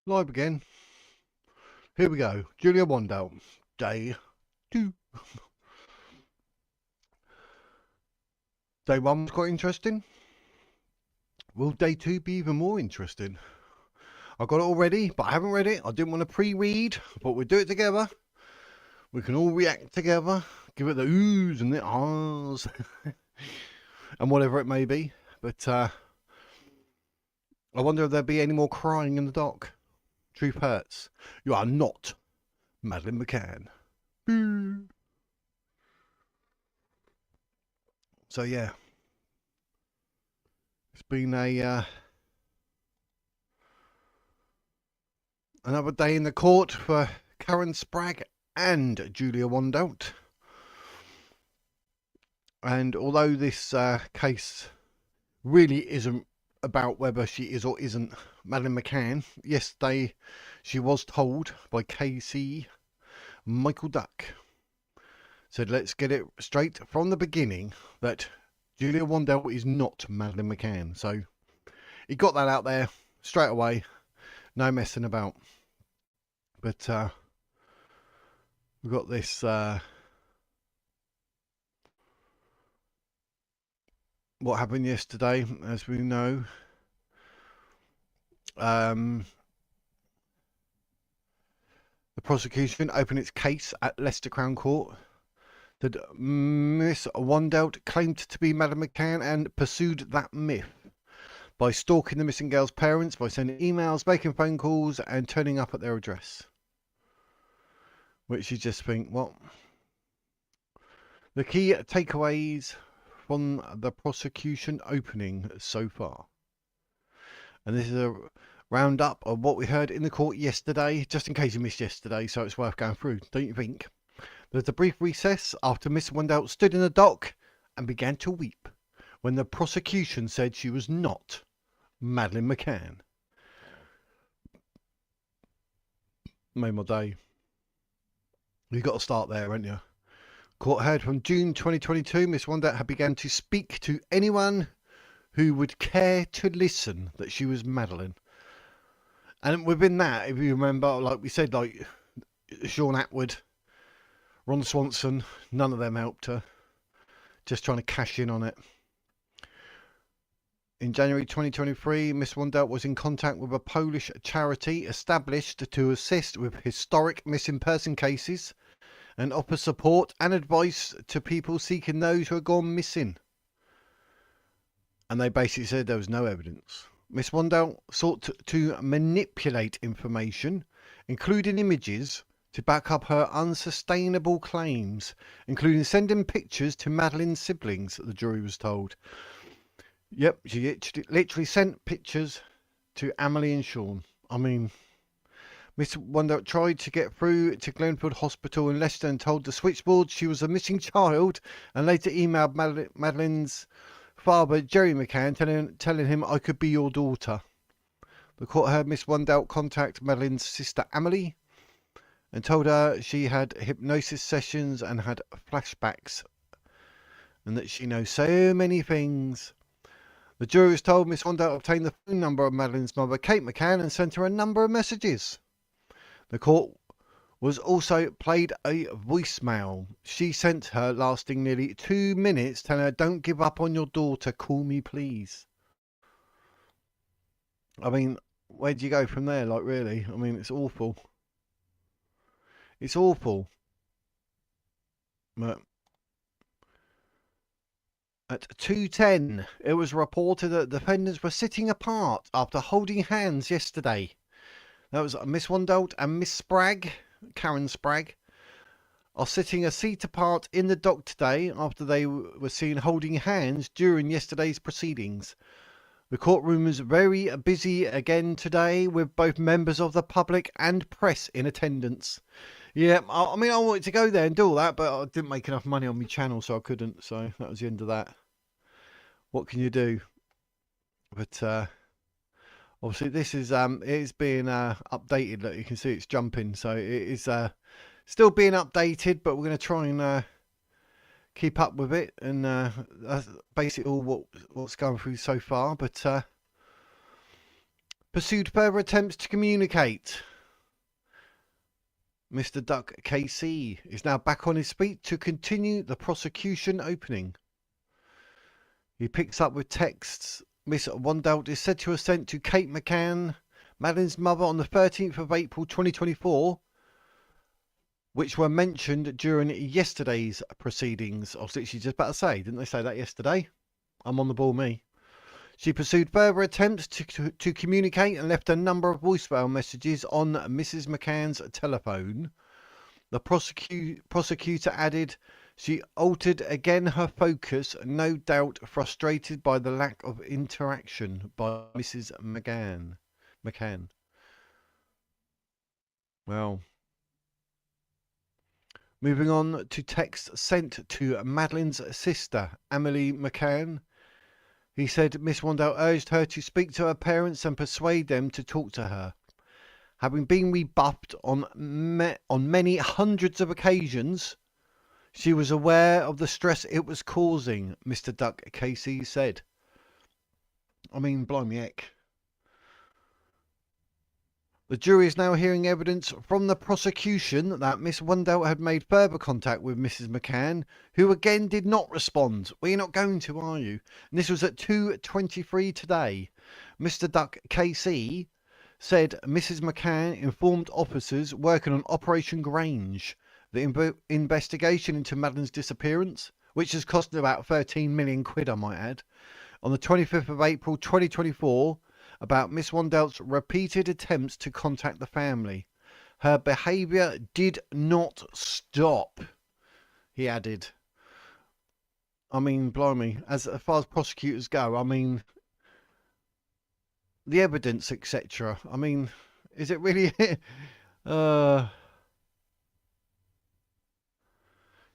Live again. Here we go. Julia Wandelt. Day 2. Day 1 was quite interesting. Will day 2 be even more interesting? I've got it all ready, but I haven't read it. I didn't want to pre-read, but we'll do it together. We can all react together. Give it the oohs and the ahs. And whatever it may be. But I wonder if there'll be any more crying in the dock. Truth hurts. You are not Madeleine McCann. So yeah, it's been a another day in the court for Karen Spragg and Julia Wandelt. And although this case really isn't about whether she is or isn't Madeleine McCann, yesterday she was told by KC Michael Duck, said let's get it straight from the beginning that Julia Wandelt is not Madeleine McCann. So he got that out there straight away, no messing about. But we've got this what happened yesterday, as we know. The prosecution opened its case at Leicester Crown Court. That Miss Wandelt claimed to be Madeleine McCann and pursued that myth by stalking the missing girl's parents, by sending emails, making phone calls, and turning up at their address. Which you just think, what? The key takeaways from the prosecution opening so far. And this is a roundup of what we heard in the court yesterday, just in case you missed yesterday, so it's worth going through, don't you think? There's a brief recess after Miss Wandelt stood in the dock and began to weep when the prosecution said she was not Madeleine McCann. Made my day. You've got to start there, haven't you? Court heard from June 2022, Miss Wandelt had begun to speak to anyone who would care to listen that she was Madeleine. And within that, if you remember, like we said, like Sean Atwood, Ron Swanson, none of them helped her. Just trying to cash in on it. In January 2023, Miss Wandelt was in contact with a Polish charity established to assist with historic missing person cases and offer support and advice to people seeking those who have gone missing. And they basically said there was no evidence. Miss Wandelt sought to manipulate information, including images, to back up her unsustainable claims, including sending pictures to Madeleine's siblings, the jury was told. Yep, she literally sent pictures to Emily and Sean. I mean, Miss Wandelt tried to get through to Glenfield Hospital in Leicester and told the switchboard she was a missing child, and later emailed Madeleine's father, Gerry McCann, telling him, I could be your daughter. The court heard Miss Wandelt contact Madeleine's sister Emily and told her she had hypnosis sessions and had flashbacks and that she knows so many things. The jury was told Miss Wandelt obtained the phone number of Madeleine's mother, Kate McCann, and sent her a number of messages. The court was also played a voicemail she sent her lasting nearly 2 minutes, telling her, don't give up on your daughter, call me please. I mean, where do you go from there? Like, really? I mean, it's awful. It's awful. But at 2:10, it was reported that the defendants were sitting apart after holding hands yesterday. That was Miss Wandelt and Miss Spragg, Karen Spragg, are sitting a seat apart in the dock today after they were seen holding hands during yesterday's proceedings. The courtroom is very busy again today with both members of the public and press in attendance. Yeah, I mean, I wanted to go there and do all that, but I didn't make enough money on my channel, so I couldn't. So that was the end of that. What can you do? But obviously this is it is being updated. Look, you can see it's jumping, so it is still being updated, but we're going to try and keep up with it, and that's basically all what's going through so far. But pursued further attempts to communicate. Mr. Duck KC is now back on his feet to continue the prosecution opening. He picks up with texts Miss Wandelt is said to have sent to Kate McCann, Madeleine's mother, on the 13th of April 2024, which were mentioned during yesterday's proceedings. I was literally just about to say, didn't they say that yesterday? I'm on the ball, me. She pursued further attempts to communicate and left a number of voicemail messages on Mrs. McCann's telephone. The prosecutor added she altered again her focus, no doubt frustrated by the lack of interaction by Mrs. McCann. Well, moving on to text sent to Madeleine's sister, Emily McCann. He said Miss Wandelt urged her to speak to her parents and persuade them to talk to her. Having been rebuffed on many hundreds of occasions, she was aware of the stress it was causing, Mr. Duck Casey said. I mean, blimey heck. The jury is now hearing evidence from the prosecution that Miss Wandelt had made further contact with Mrs. McCann, who again did not respond. Well, you're not going to, are you? And this was at 2:23 today. Mr. Duck KC said Mrs. McCann informed officers working on Operation Grange, the investigation into Madeleine's disappearance, which has cost about 13 million quid, I might add, on the 25th of April 2024, about Miss Wandelt's repeated attempts to contact the family. Her behaviour did not stop, he added. I mean, blimey, as far as prosecutors go, I mean, the evidence, etc. I mean, is it really...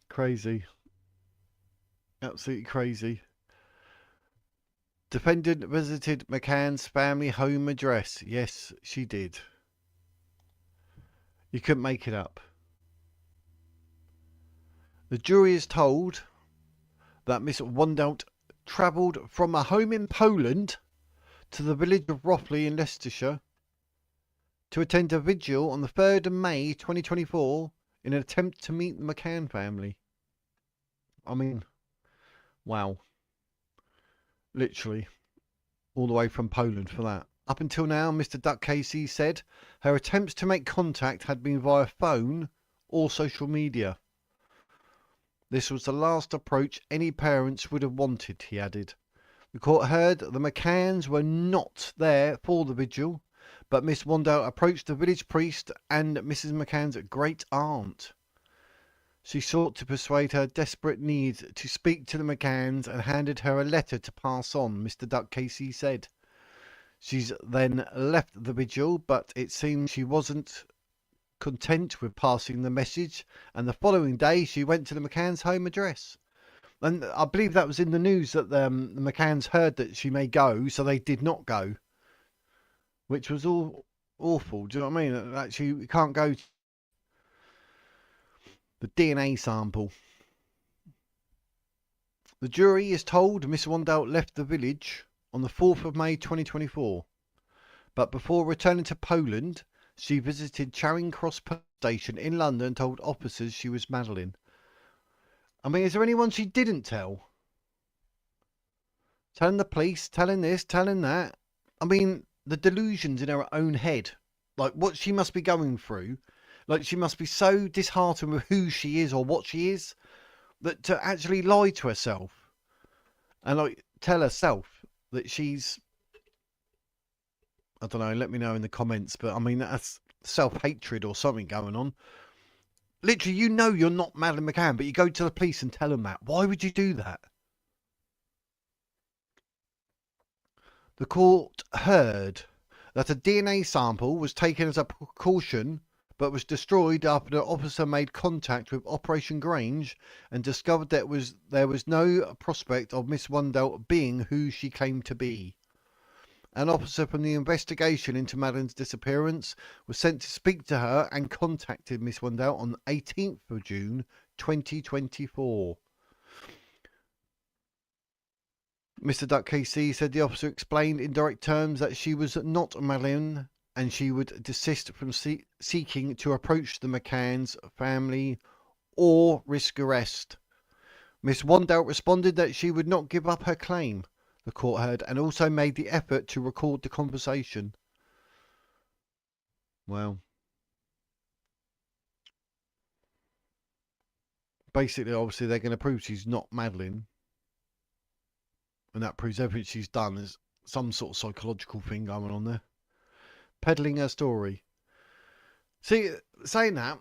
crazy. Absolutely crazy. Defendant visited McCann's family home address. Yes, she did. You couldn't make it up. The jury is told that Miss Wandelt travelled from a home in Poland to the village of Rothley in Leicestershire to attend a vigil on the 3rd of May 2024 in an attempt to meet the McCann family. I mean, wow. Literally, all the way from Poland for that. Up until now, Mr. Duck Casey said her attempts to make contact had been via phone or social media. This was the last approach any parents would have wanted, he added. The court heard the McCanns were not there for the vigil, but Miss Wandelt approached the village priest and Mrs. McCann's great aunt. She sought to persuade her desperate need to speak to the McCanns and handed her a letter to pass on, Mr. Duck Casey said. She's then left the vigil, but it seems she wasn't content with passing the message, and the following day she went to the McCanns' home address. And I believe that was in the news that the McCanns heard that she may go, so they did not go, which was all awful. Do you know what I mean? Actually, we can't go. The DNA sample. The jury is told Miss Wandelt left the village on the 4th of May 2024, but before returning to Poland, she visited Charing Cross Police Station in London and told officers she was Madeleine. I mean, is there anyone she didn't tell? Telling the police, telling this, telling that. I mean, the delusions in her own head, like what she must be going through. Like, she must be so disheartened with who she is or what she is that to actually lie to herself and like tell herself that she's, I don't know, let me know in the comments, but I mean, that's self-hatred or something going on. Literally, you know you're not Madeleine McCann, but you go to the police and tell them that. Why would you do that? The court heard that a DNA sample was taken as a precaution but was destroyed after the officer made contact with Operation Grange and discovered that there was no prospect of Miss Wandelt being who she claimed to be. An officer from the investigation into Madeleine's disappearance was sent to speak to her and contacted Miss Wandelt on 18th of June 2024. Mr. Duck KC said the officer explained in direct terms that she was not Madeleine and she would desist from seeking to approach the McCanns family or risk arrest. Miss Wandelt responded that she would not give up her claim, the court heard, and also made the effort to record the conversation. Well, basically, obviously, they're going to prove she's not Madeleine. And that proves everything she's done is some sort of psychological thing going on there. Peddling her story. See, saying that,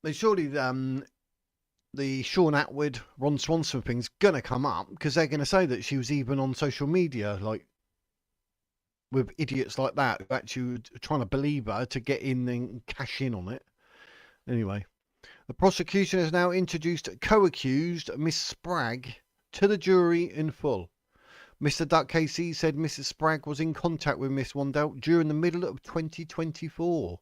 they surely the Sean Atwood, Ron Swanson thing's going to come up because they're going to say that she was even on social media, like, with idiots like that who actually were trying to believe her to get in and cash in on it. Anyway, the prosecution has now introduced co-accused Miss Spragg to the jury in full. Mr. Duck KC said Mrs. Spragg was in contact with Miss Wandelt during the middle of 2024.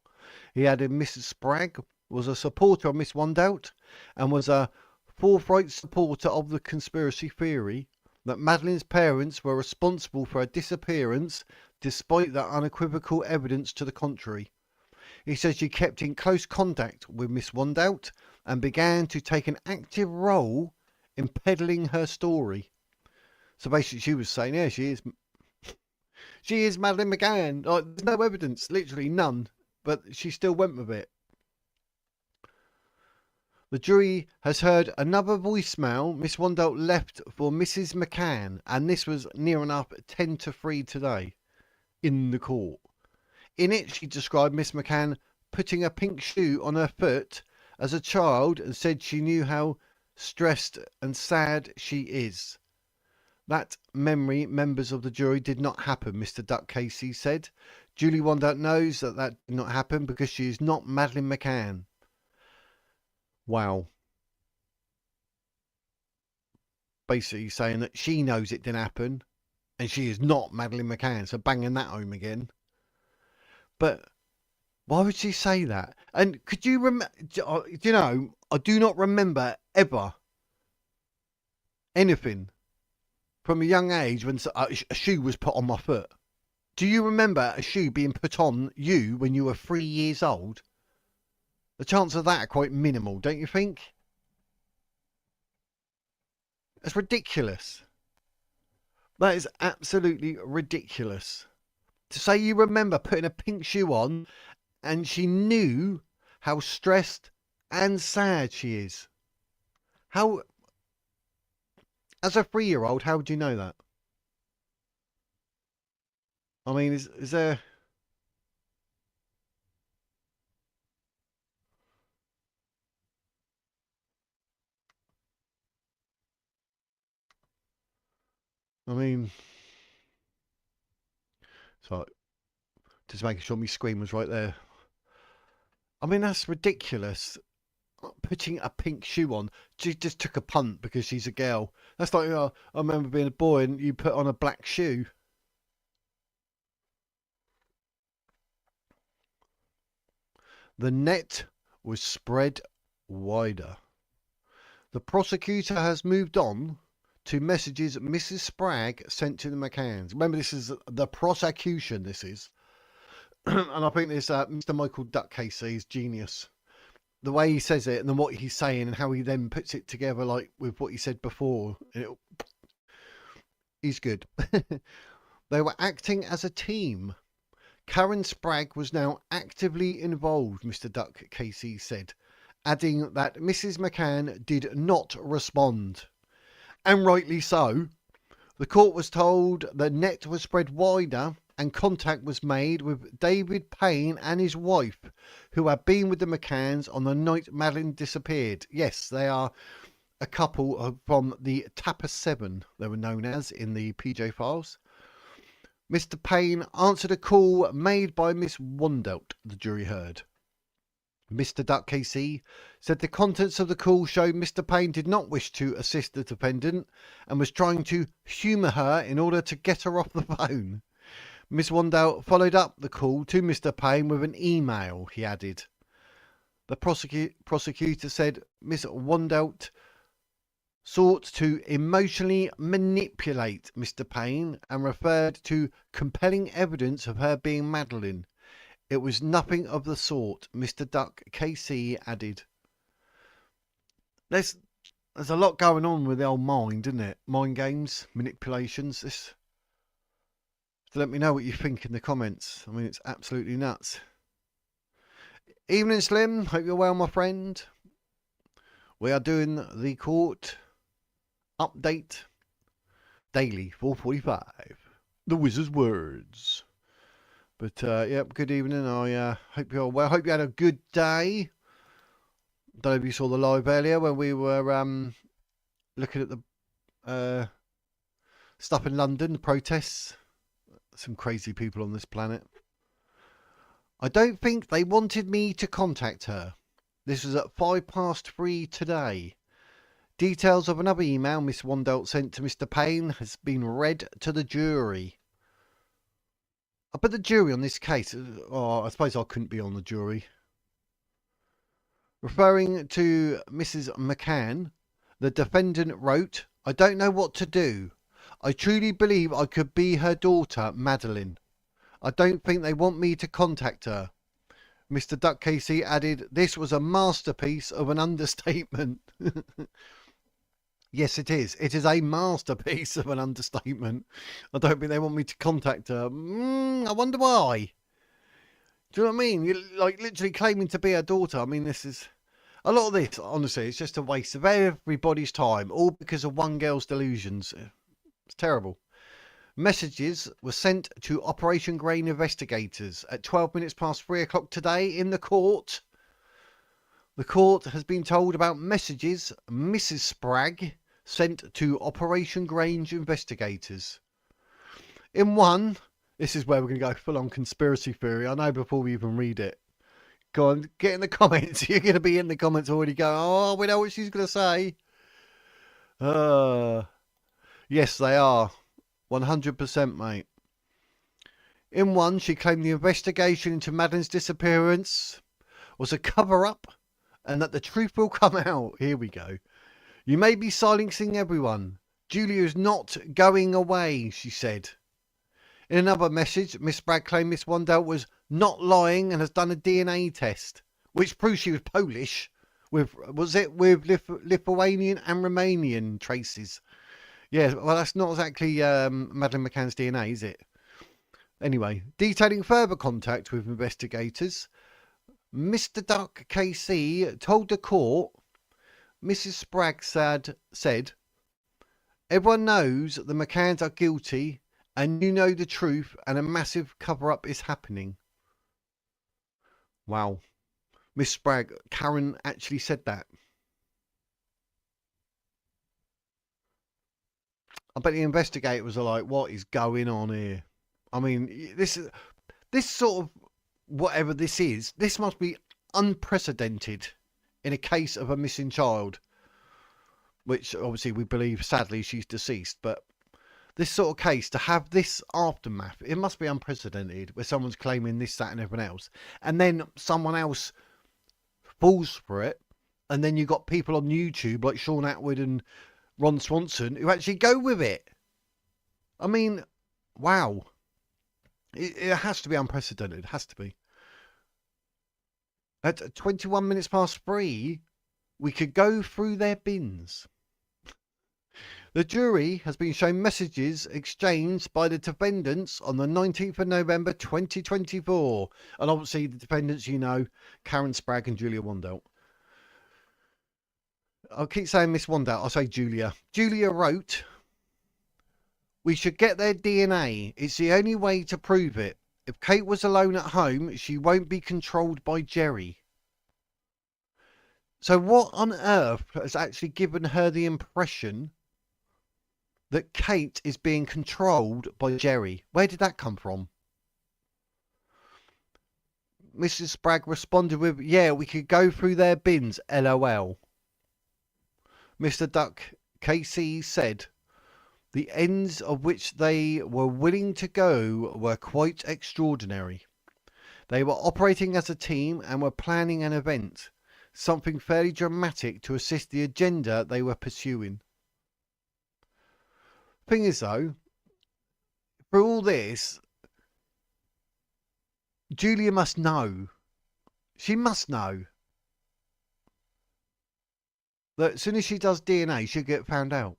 He added Mrs. Spragg was a supporter of Miss Wandelt and was a forthright supporter of the conspiracy theory that Madeleine's parents were responsible for her disappearance despite the unequivocal evidence to the contrary. He said she kept in close contact with Miss Wandelt and began to take an active role in peddling her story. So basically she was saying, yeah, she is Madeleine McCann. Like, there's no evidence, literally none, but she still went with it. The jury has heard another voicemail Miss Wandelt left for Mrs. McCann, and this was near enough 10 to 3 today in the court. In it, she described Miss McCann putting a pink shoe on her foot as a child and said she knew how stressed and sad she is. That memory, members of the jury, did not happen, Mr. Duck Casey said. Julia Wandelt knows that did not happen because she is not Madeleine McCann. Wow. Basically saying that she knows it didn't happen and she is not Madeleine McCann, so banging that home again. But why would she say that? And could you remember, you know, I do not remember ever anything from a young age when a shoe was put on my foot. Do you remember a shoe being put on you when you were 3 years old? The chances of that are quite minimal, don't you think? It's ridiculous. That is absolutely ridiculous. To say you remember putting a pink shoe on and she knew how stressed and sad she is. How, as a 3-year-old, how would you know that? I mean, is there... I mean... So, just making sure my screen was right there. I mean, that's ridiculous. Putting a pink shoe on. She just took a punt because she's a girl. That's like, I remember being a boy and you put on a black shoe. The net was spread wider. The prosecutor has moved on to messages Mrs. Spragg sent to the McCanns. Remember, this is the prosecution, this is. And I think this Mr. Michael Duck Casey is genius. The way he says it and then what he's saying and how he then puts it together like with what he said before. He's good. They were acting as a team. Karen Spragg was now actively involved, Mr. Duck Casey said, adding that Mrs. McCann did not respond. And rightly so. The court was told the net was spread wider and contact was made with David Payne and his wife, who had been with the McCanns on the night Madeleine disappeared. Yes, they are a couple from the Tapper 7, they were known as in the PJ files. Mr. Payne answered a call made by Miss Wandelt, the jury heard. Mr. Duck KC said the contents of the call showed Mr. Payne did not wish to assist the defendant and was trying to humour her in order to get her off the phone. Miss Wandelt followed up the call to Mr. Payne with an email, he added. The prosecutor said Miss Wandelt sought to emotionally manipulate Mr. Payne and referred to compelling evidence of her being Madeleine. It was nothing of the sort, Mr. Duck KC added. There's a lot going on with the old mind, isn't it? Mind games, manipulations. So let me know what you think in the comments. I mean, it's absolutely nuts. Evening, Slim. Hope you're well, my friend. We are doing the court update daily, 4:45. The wizard's words. But yep, good evening. I hope you're well. Hope you had a good day. Don't know if you saw the live earlier when we were looking at the stuff in London, the protests. Some crazy people on this planet. I don't think they wanted me to contact her. This was at 3:05 today. Details of another email Miss Wandelt sent to Mr. Payne has been read to the jury. But the jury on this case, I suppose I couldn't be on the jury. Referring to Mrs. McCann, the defendant wrote, I don't know what to do. I truly believe I could be her daughter, Madeleine. I don't think they want me to contact her. Mr. Duck Casey added, this was a masterpiece of an understatement. Yes, it is. It is a masterpiece of an understatement. I don't think they want me to contact her. I wonder why. Do you know what I mean? You're like literally claiming to be her daughter. I mean, this is a lot of this. Honestly, it's just a waste of everybody's time, all because of one girl's delusions. It's terrible. Messages were sent to Operation Grain investigators at 12 minutes past 3 o'clock today in the court. The court has been told about messages Mrs. Spragg sent to Operation Grange investigators. In one, this is where we're going to go full on conspiracy theory. I know before we even read it. Go on, get in the comments. You're going to be in the comments already going, oh, we know what she's going to say. Yes, they are. 100%, mate. In one, she claimed the investigation into Madeleine's disappearance was a cover-up and that the truth will come out. Here we go. You may be silencing everyone. Julia is not going away, she said. In another message, Miss Spragg claimed Miss Wandelt was not lying and has done a DNA test, which proves she was Polish, with Lithuanian and Romanian traces. Yeah, well, that's not exactly Madeleine McCann's DNA, is it? Anyway, detailing further contact with investigators, Mr. Duck KC told the court, Mrs. Spragg said, everyone knows the McCanns are guilty and you know the truth and a massive cover-up is happening. Wow. Miss Spragg, Karen actually said that. I bet the investigators are like, what is going on here? I mean, this sort of, whatever this is, this must be unprecedented in a case of a missing child, which obviously we believe, sadly, she's deceased. But this sort of case, to have this aftermath, it must be unprecedented, where someone's claiming this, that, and everything else. And then someone else falls for it. And then you've got people on YouTube like Sean Atwood and Ron Swanson who actually go with it. I mean, wow. It has to be unprecedented. It has to be. At 21 minutes past 3, we could go through their bins. The jury has been shown messages exchanged by the defendants on the 19th of November 2024. And obviously the defendants, you know, Karen Spragg and Julia Wandelt. I'll keep saying Miss Wandelt. I'll say Julia. Julia wrote, we should get their DNA. It's the only way to prove it. If Kate was alone at home, she won't be controlled by Gerry. So what on earth has actually given her the impression that Kate is being controlled by Gerry? Where did that come from? Mrs. Spragg responded with, yeah, we could go through their bins, LOL. Mr. Duck KC said, the ends of which they were willing to go were quite extraordinary. They were operating as a team and were planning an event, something fairly dramatic to assist the agenda they were pursuing. Thing is, though, for all this, Julia must know. She must know that as soon as she does DNA, she'll get found out.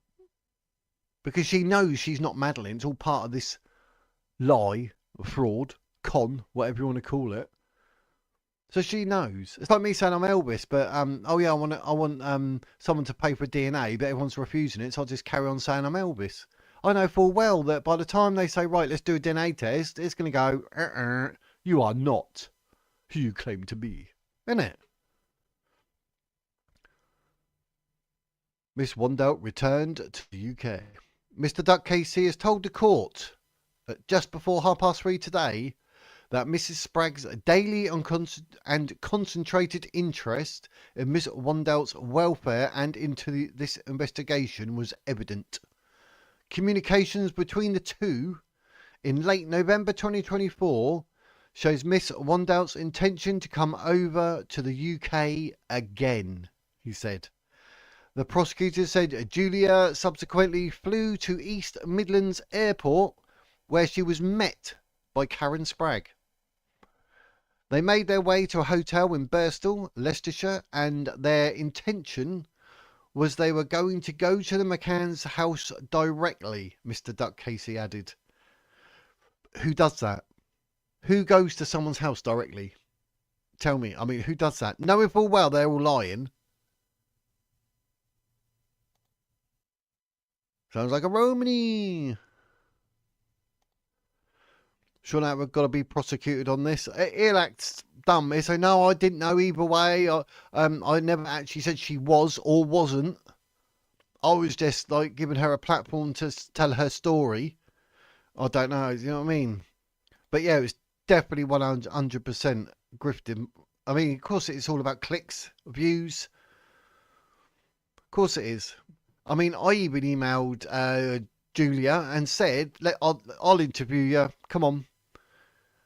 Because she knows she's not Madeleine. It's all part of this lie, fraud, con, whatever you want to call it. So she knows. It's like me saying I'm Elvis, but oh yeah, I want someone to pay for DNA, but everyone's refusing it, so I'll just carry on saying I'm Elvis. I know full well that by the time they say, right, let's do a DNA test, it's going to go, you are not who you claim to be, isn't it? Miss Wandelt returned to the UK. Mr. Duck KC has told the court that just before 3:30 today that Mrs. Spragg's daily and concentrated interest in Miss Wandelt's welfare and into this investigation was evident. Communications between the two in late November 2024 shows Miss Wandelt's intention to come over to the UK again, he said. The prosecutor said Julia subsequently flew to East Midlands Airport, where she was met by Karen Spragg. They made their way to a hotel in Birstall, Leicestershire, and their intention was they were going to go to the McCanns' house directly, Mr. Duck Casey added. Who does that? Who goes to someone's house directly? Tell me. I mean, who does that? Knowing full well they're all lying. Sounds like a Romany. Sure, now we've got to be prosecuted on this. He'll act dumb. He'll say, no, I didn't know either way. I never actually said she was or wasn't. I was just like giving her a platform to tell her story. I don't know. You know what I mean? But yeah, it was definitely 100% grifting. I mean, of course, it's all about clicks, views. Of course it is. I mean, I even emailed Julia and said, I'll interview you. Come on.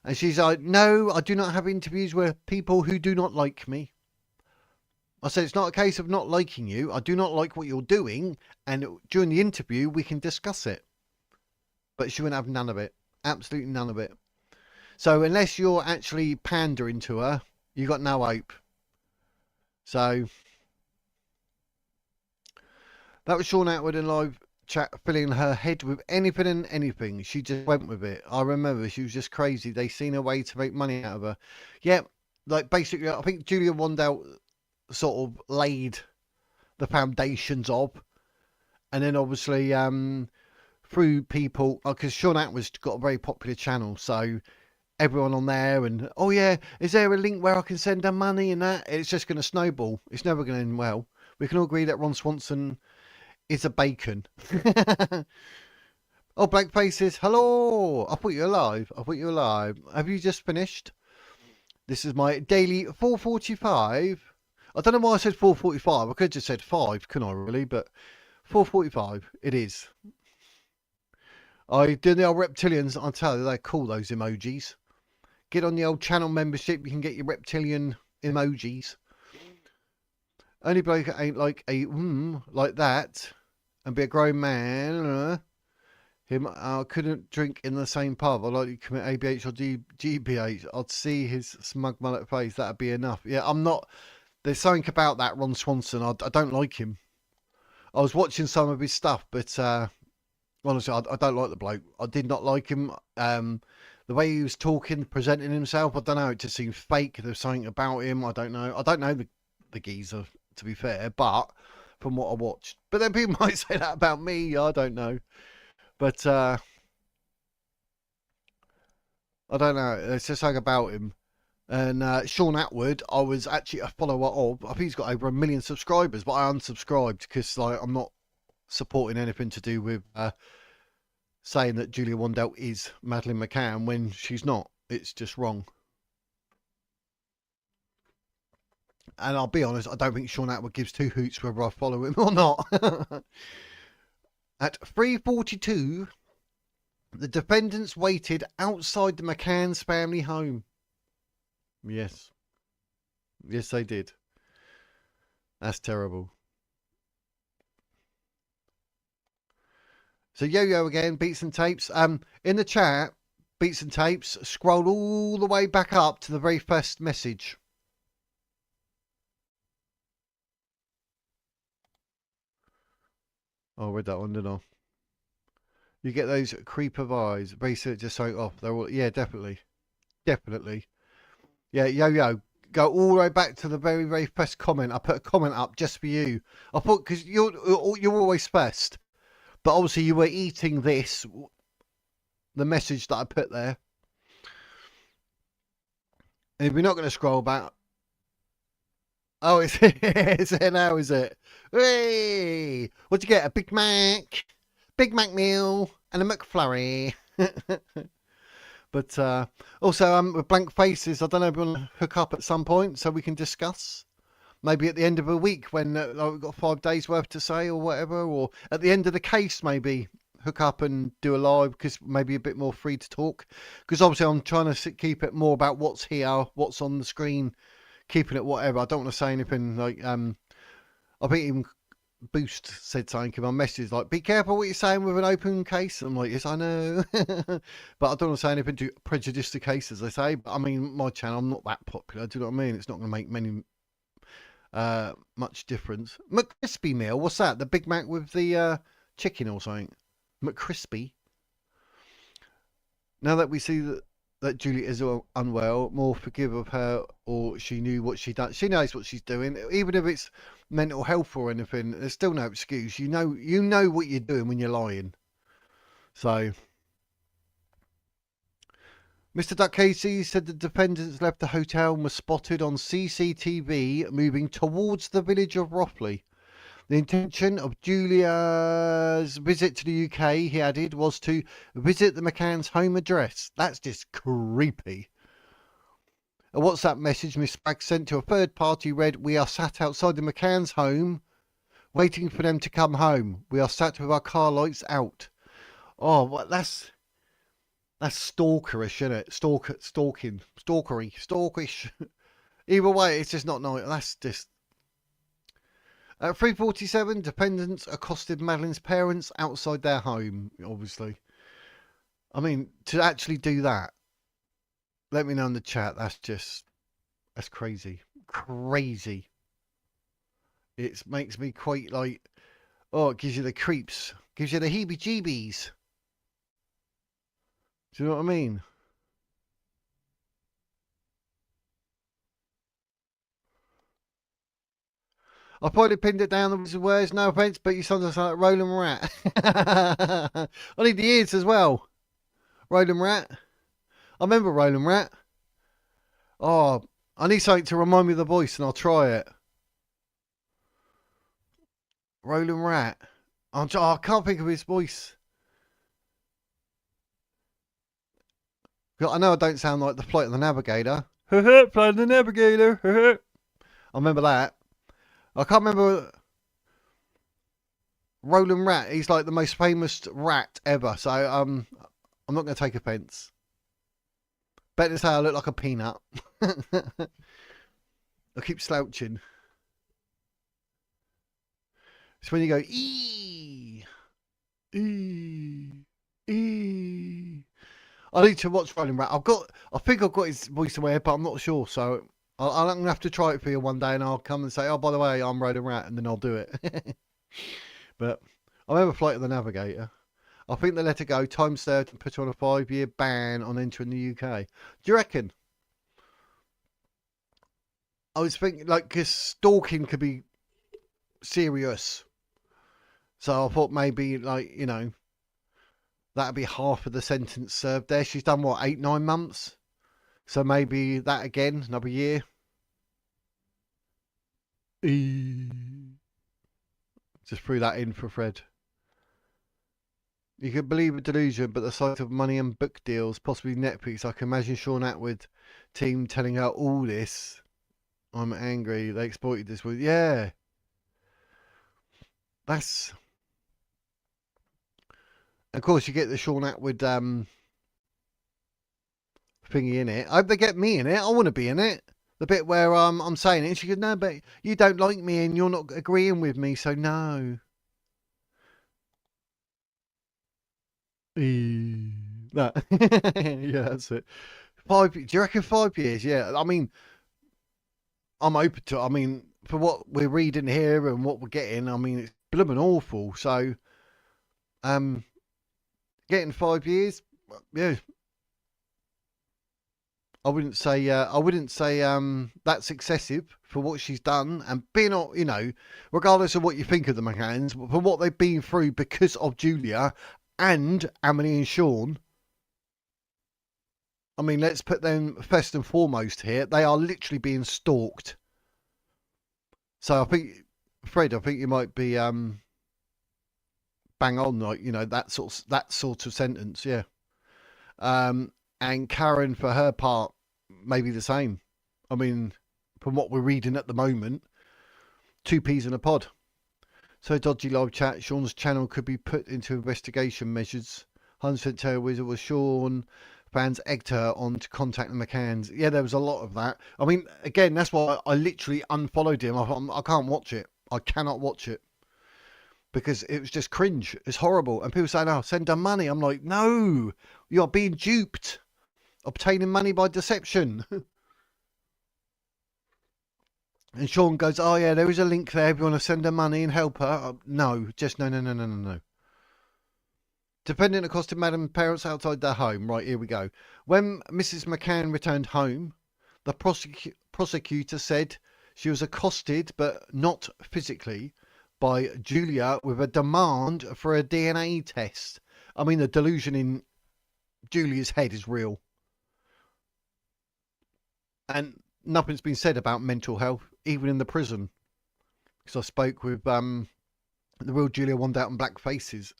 And she's like, no, I do not have interviews with people who do not like me. I said, it's not a case of not liking you. I do not like what you're doing. And during the interview, we can discuss it. But she wouldn't have none of it. Absolutely none of it. So unless you're actually pandering to her, you got no hope. So that was Sean Atwood in live chat, filling her head with anything and anything. She just went with it. I remember she was just crazy. They seen a way to make money out of her. Yeah, like basically, I think Julia Wandelt sort of laid the foundations of, and then obviously through people, because Sean Atwood's got a very popular channel, so everyone on there, and oh yeah, is there a link where I can send her money and that? It's just going to snowball. It's never going to end well. We can all agree that Ron Swanson is a bacon. Oh, Black Faces, hello. I thought you were alive. Have you just finished? This is my daily 4:45. I don't know why I said 4:45. I could have just said 5, couldn't I really? But 4:45 it is. I do the old reptilians. I'll tell you, they're cool, those emojis. Get on the old channel membership. You can get your reptilian emojis. Only bloke ain't like a like that and be a grown man. Him, I couldn't drink in the same pub. I'd like to commit ABH or GBH. I'd see his smug mullet face. That'd be enough. Yeah, I'm not. There's something about that Ron Swanson. I don't like him. I was watching some of his stuff, but honestly, I don't like the bloke. I did not like him. The way he was talking, presenting himself, I don't know. It just seemed fake. There's something about him. I don't know. I don't know the geezer, to be fair, but from what I watched. But then people might say that about me. I don't know. But I don't know. There's just something about him. And Sean Atwood, I was actually a follower of. I think he's got over 1 million subscribers, but I unsubscribed because like I'm not supporting anything to do with saying that Julia Wandelt is Madeleine McCann when she's not. It's just wrong. And I'll be honest, I don't think Sean Atwood gives two hoots whether I follow him or not. At 3:42, the defendants waited outside the McCanns family home. Yes. Yes, they did. That's terrible. So Yo-Yo again, Beats and Tapes. In the chat, Beats and Tapes, scroll all the way back up to the very first message. Oh, I read that one, didn't I? You get those creeper vibes. Basically, just so off. They're all, yeah, definitely. Definitely. Yeah, Yo-Yo. Go all the way back to the very, very first comment. I put a comment up just for you. I thought, because you're always first. But obviously you were eating this, the message that I put there. And if you're not going to scroll back... Oh, it's here now, is it? Hey! What'd you get? A Big Mac? Big Mac meal and a McFlurry. But also, with Blank Faces, I don't know if we want to hook up at some point so we can discuss. Maybe at the end of a week when like we've got 5 days worth to say or whatever, or at the end of the case maybe hook up and do a live, because maybe a bit more free to talk. Because obviously I'm trying to keep it more about what's here, what's on the screen, keeping it whatever. I don't want to say anything like I think even Boost said something in my message like, be careful what you're saying with an open case. I'm like, yes, I know. But I don't want to say anything to prejudice the case, as they say. But I mean, my channel, I'm not that popular. Do you know what I mean? It's not going to make much difference. McCrispy meal, what's that? The Big Mac with the chicken or something? McCrispy. Now that we see that Julia is unwell, more forgive of her, or she knew what she done. She knows what she's doing, even if it's mental health or anything. There's still no excuse. You know what you're doing when you're lying. So, Mr. Duck Casey said the defendants left the hotel and were spotted on CCTV moving towards the village of Rothley. The intention of Julia's visit to the UK, he added, was to visit the McCanns' home address. That's just creepy. A WhatsApp message Miss Spragg sent to a third party read, "We are sat outside the McCanns' home, waiting for them to come home. We are sat with our car lights out." Oh, what? That's stalkerish, isn't it? Stalkish. Either way, it's just not nice. That's just... At 3:47, defendants accosted Madeleine's parents outside their home, obviously. I mean, to actually do that, let me know in the chat. That's crazy. Crazy. It makes me quite like, oh, it gives you the creeps. Gives you the heebie-jeebies. Do you know what I mean? I probably pinned it down the words, no offence, but you sound like Roland Rat. I need the ears as well. Roland Rat. I remember Roland Rat. Oh, I need something to remind me of the voice and I'll try it. Roland Rat. I can't think of his voice. I know I don't sound like the Flight of the Navigator. Flight of the Navigator. I remember that. I can't remember. Roland Rat. He's like the most famous rat ever. So I'm not going to take offence. Better say I look like a peanut. I keep slouching. It's when you go ee. I need to watch Roland Rat. I think I've got his voice somewhere, but I'm not sure. So I'm going to have to try it for you one day, and I'll come and say, oh, by the way, I'm Roland Rat, and then I'll do it. But I remember Flight of the Navigator. I think they let it go. Time served and put on a 5-year ban on entering the UK. Do you reckon? I was thinking, like, because stalking could be serious. So I thought maybe, like, you know, that'd be half of the sentence served there. She's done, what, 8-9 months? So maybe that again, another year. Just threw that in for Fred. You could believe a delusion, but the sight of money and book deals, possibly Netflix, I can imagine Sean Atwood team telling her all this. I'm angry. They exploited this with, yeah. That's... Of course, you get the Sean Atwood thingy in it. I hope they get me in it. I want to be in it. The bit where I'm saying it, and she goes, no, but you don't like me and you're not agreeing with me, so no. No. Yeah, that's it. Do you reckon 5 years? Yeah. I mean, I'm open to it. I mean, for what we're reading here and what we're getting, I mean, it's blooming awful. So, um, getting 5 years, yeah, I wouldn't say that's excessive for what she's done and being, regardless of what you think of the McCanns, for what they've been through because of Julia and Emily and Sean. I mean, let's put them first and foremost here. They are literally being stalked. So I think, Fred, I think you might be bang on, like, that sort of sentence, yeah. And Karen, for her part, maybe the same. I mean, from what we're reading at the moment, two peas in a pod. So dodgy live chat. Sean's channel could be put into investigation measures. 100% Terror Wizard was Sean. Fans egged her on to contact the McCanns. Yeah, there was a lot of that. I mean, again, that's why I literally unfollowed him. I can't watch it. I cannot watch it. Because it was just cringe. It's horrible. And people saying, oh, send her money. I'm like, no, you're being duped. Obtaining money by deception. And Sean goes, oh yeah, there is a link there if you want to send her money and help her. No, just no. Defendant accosted Madam's parents outside their home. Right, here we go. When Mrs. McCann returned home, the prosecutor said she was accosted, but not physically, by Julia with a demand for a DNA test. I mean, the delusion in Julia's head is real. And nothing's been said about mental health, even in the prison. Because I spoke with the real Julia Wandelt and Blank Faces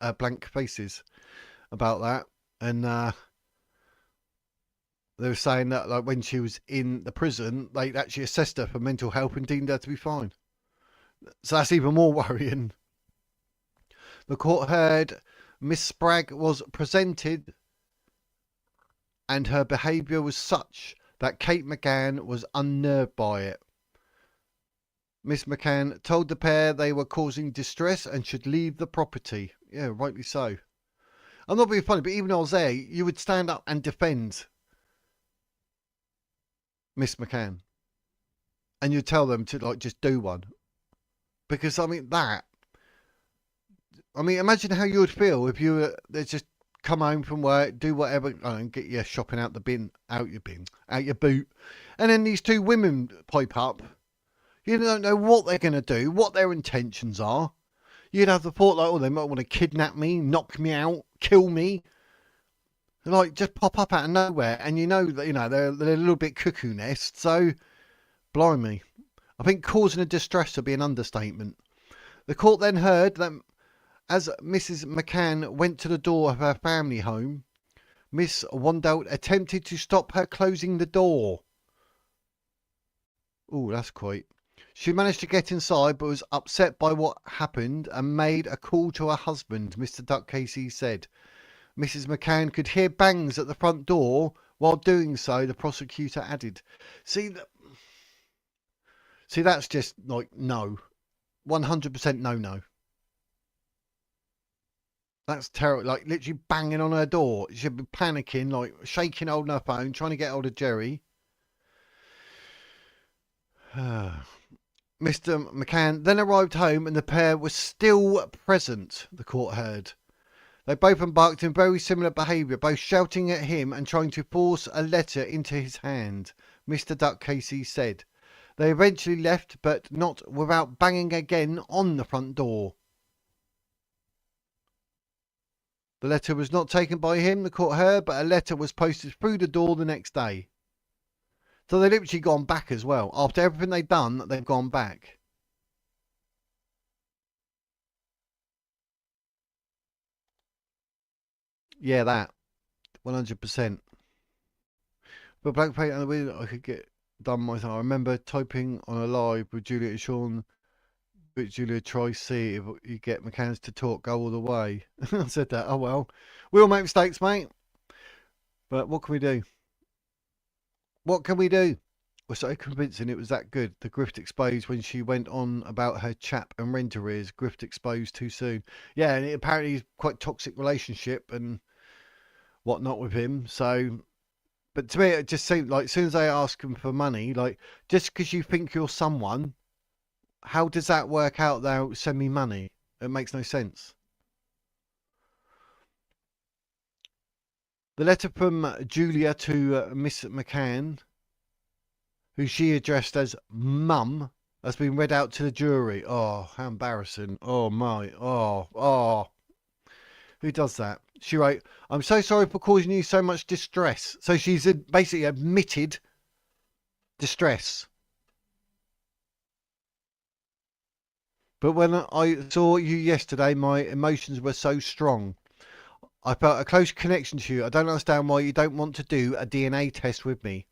about that. And they were saying that, like, when she was in the prison, they actually assessed her for mental health and deemed her to be fine. So that's even more worrying. The court heard Miss Spragg was presented and her behaviour was such that Kate McCann was unnerved by it. Miss McCann told the pair they were causing distress and should leave the property. Yeah, rightly so. I'm not being funny, but even though I was there, you would stand up and defend Miss McCann. And you'd tell them to, like, just do one. Because, I mean, imagine how you would feel if you were just come home from work, do whatever, and get your shopping out your boot. And then these two women pipe up. You don't know what they're going to do, what their intentions are. You'd have the thought, like, oh, they might want to kidnap me, knock me out, kill me. Like, just pop up out of nowhere. And you know that, they're a little bit cuckoo nest. So, blimey. I think causing a distress would be an understatement. The court then heard that as Mrs. McCann went to the door of her family home, Miss Wandelt attempted to stop her closing the door. Oh, that's quite. She managed to get inside but was upset by what happened and made a call to her husband, Mr. Duck Casey said. Mrs. McCann could hear bangs at the front door. While doing so, the prosecutor added. See, that's just like, no. 100% no. That's terrible. Like, literally banging on her door. She'd be panicking, like shaking, holding her phone, trying to get hold of Gerry. Mr. McCann then arrived home and the pair were still present, the court heard. They both embarked in very similar behaviour, both shouting at him and trying to force a letter into his hand, Mr. Duck Casey said. They eventually left, but not without banging again on the front door. The letter was not taken by him, the court heard, but a letter was posted through the door the next day. So they've literally gone back as well. After everything they've done, they've gone back. Yeah, that. 100%. But Black Paint and the way I could get done myself. I remember typing on a live with Julia and Sean, but Julia tries to see if you get McCanns to talk, go all the way. I said that. Oh well. We all make mistakes, mate. But what can we do? What can we do? We're so convincing it was that good. The grift exposed when she went on about her chap and rent arrears. Grift exposed too soon. Yeah, and apparently it's quite toxic relationship and whatnot with him. So, but to me, it just seemed like as soon as they ask him for money, like just because you think you're someone, how does that work out? They'll send me money. It makes no sense. The letter from Julia to Miss McCann, who she addressed as Mum, has been read out to the jury. Oh, how embarrassing. Oh, my. Oh. Who does that? She wrote, I'm so sorry for causing you so much distress. So she's basically admitted distress. But when I saw you yesterday, my emotions were so strong. I felt a close connection to you. I don't understand why you don't want to do a DNA test with me.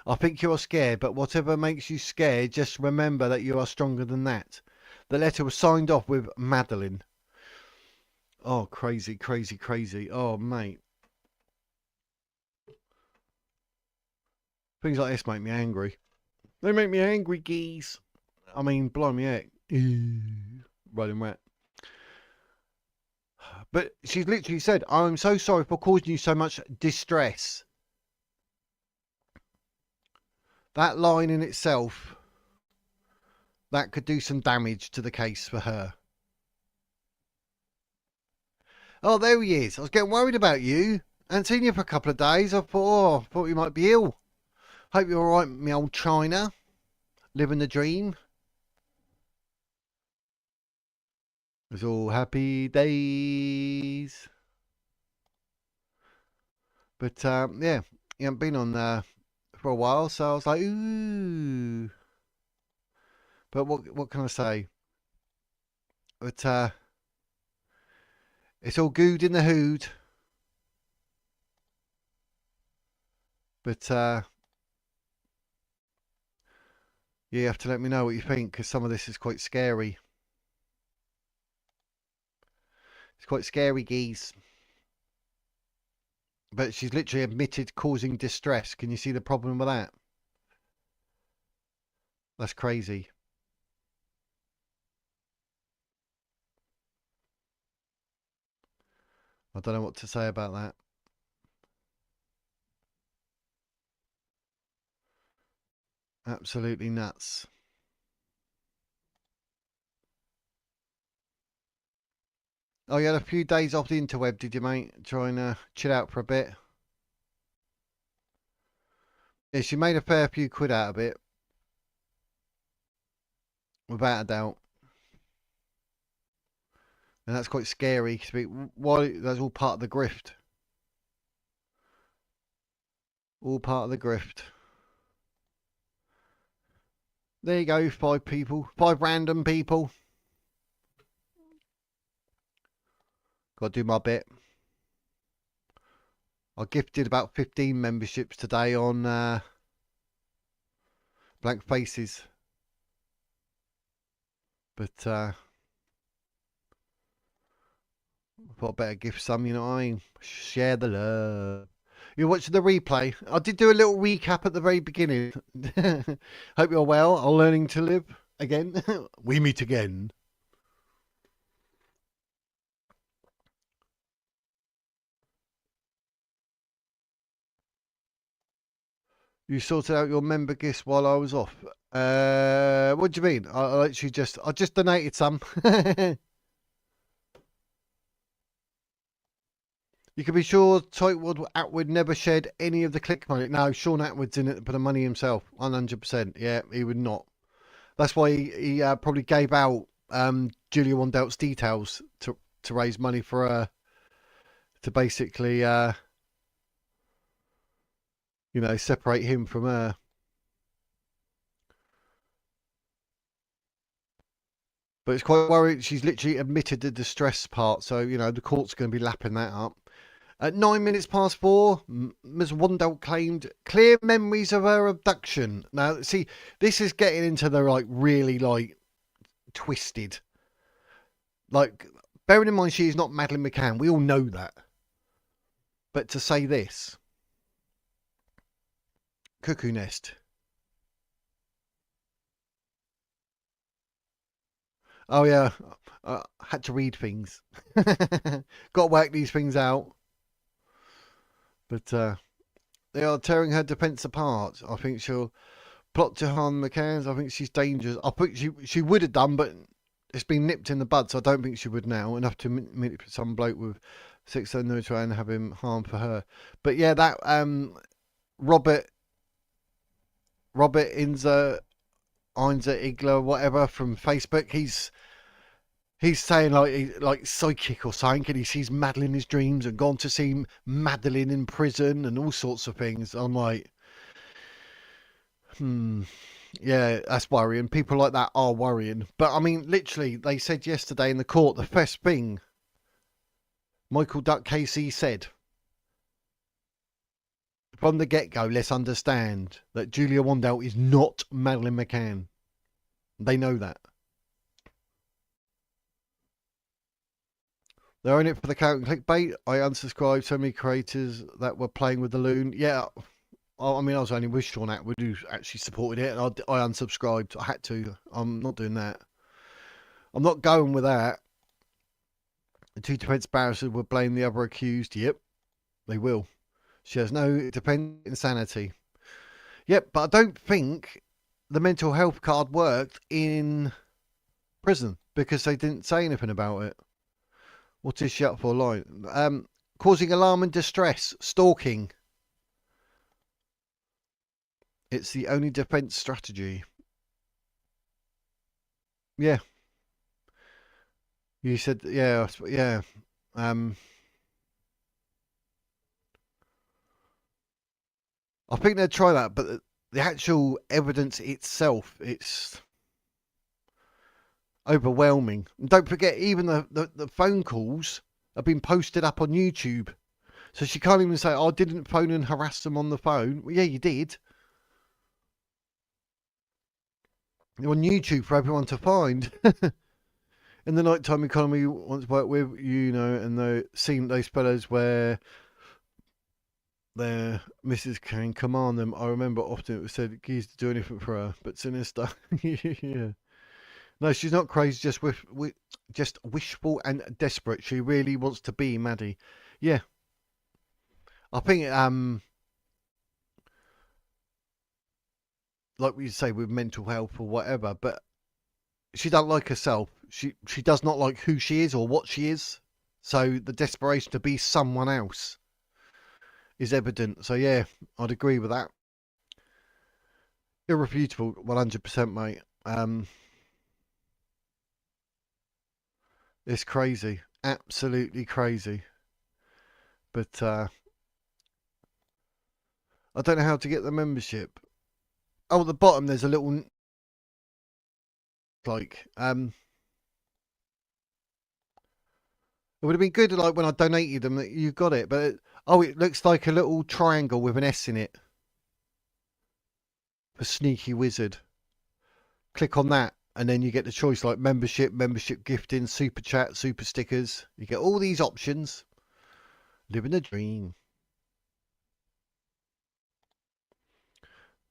I think you are scared, but whatever makes you scared, just remember that you are stronger than that. The letter was signed off with Madeleine. Oh, crazy, crazy, crazy. Oh, mate. Things like this make me angry. They make me angry, geese. I mean, blimey heck. Rolling wet. But she's literally said, I'm so sorry for causing you so much distress. That line in itself, that could do some damage to the case for her. Oh, there he is. I was getting worried about you. I hadn't seen you for a couple of days. I thought you might be ill. Hope you're all right, me old China. Living the dream. It's all happy days. But, yeah, you haven't been on for a while, so I was like, ooh. But what can I say? But, it's all good in the hood. But, you have to let me know what you think, because some of this is quite scary. It's quite scary, geese. But she's literally admitted causing distress. Can you see the problem with that? That's crazy. I don't know what to say about that. Absolutely nuts. Oh, you had a few days off the interweb, did you, mate? Trying to chill out for a bit. Yeah, she made a fair few quid out of it. Without a doubt. And that's quite scary. Why? That's all part of the grift. All part of the grift. There you go, 5 people. 5 random people. Got to do my bit. I gifted about 15 memberships today on Blank Faces. But I thought I'd better gift some, you know what I mean? Share the love. You're watching the replay. I did do a little recap at the very beginning. Hope you're well. I'm learning to live again. We meet again. You sorted out your member gifts while I was off. What do you mean? I just donated some. You can be sure Tightwad Atwood never shared any of the click money. No, Sean Atwood's in it for the money himself, 100%. Yeah, he would not. That's why he probably gave out Julia Wandelt's details to raise money for her to basically, separate him from her. But it's quite worried. She's literally admitted the distress part, so the court's going to be lapping that up. At 4:09, Ms. Wandelt claimed clear memories of her abduction. Now, see, this is getting into the really twisted. Bearing in mind she is not Madeleine McCann, we all know that. But to say this, cuckoo nest. Oh yeah, had to read things. Got to work these things out. But they are tearing her defence apart. I think she'll plot to harm McCanns. I think she's dangerous. I think she would have done, but it's been nipped in the bud, so I don't think she would now. Enough to manipulate some bloke with 6 no try and have him harm for her. But yeah, that Robert Inzer Igler, whatever, from Facebook, he's saying like psychic or something, and he sees Madeleine in his dreams and gone to see Madeleine in prison and all sorts of things. I'm like, yeah, that's worrying. People like that are worrying. But I mean, literally, they said yesterday in the court, the first thing Michael Duck Casey said from the get-go, let's understand that Julia Wandelt is not Madeleine McCann. They know that. They're in it for the count and clickbait. I unsubscribed so many creators that were playing with the loon. Yeah, I mean, I was only with Sean Atwood who actually supported it, and I unsubscribed. I had to. I'm not doing that. I'm not going with that. The 2 defence barristers will blame the other accused. Yep, they will. She has no independent insanity. Yep, but I don't think the mental health card worked in prison because they didn't say anything about it. What is she up for? Line? Causing alarm and distress. Stalking. It's the only defence strategy. Yeah. You said, yeah. I think they'd try that, but the actual evidence itself, it's overwhelming. And don't forget, even the phone calls have been posted up on YouTube. So she can't even say, I didn't phone and harass them on the phone. Well, yeah, you did. You're on YouTube for everyone to find. In the nighttime economy, once worked with, and those fellows where their Mrs. can command them. I remember often it was said he's to do anything for her, but sinister. Yeah. No, she's not crazy, just wishful and desperate. She really wants to be Maddie. Yeah. I think like we say with mental health or whatever, but she don't like herself. She does not like who she is or what she is. So the desperation to be someone else is evident. So yeah, I'd agree with that. Irrefutable, 100%, mate. It's crazy, absolutely crazy. But I don't know how to get the membership. Oh, at the bottom there's a little it would have been good like when I donated them that you got it, but it looks like a little triangle with an S in it. A sneaky wizard. Click on that and then you get the choice like membership gifting, super chat, super stickers. You get all these options. Living a dream.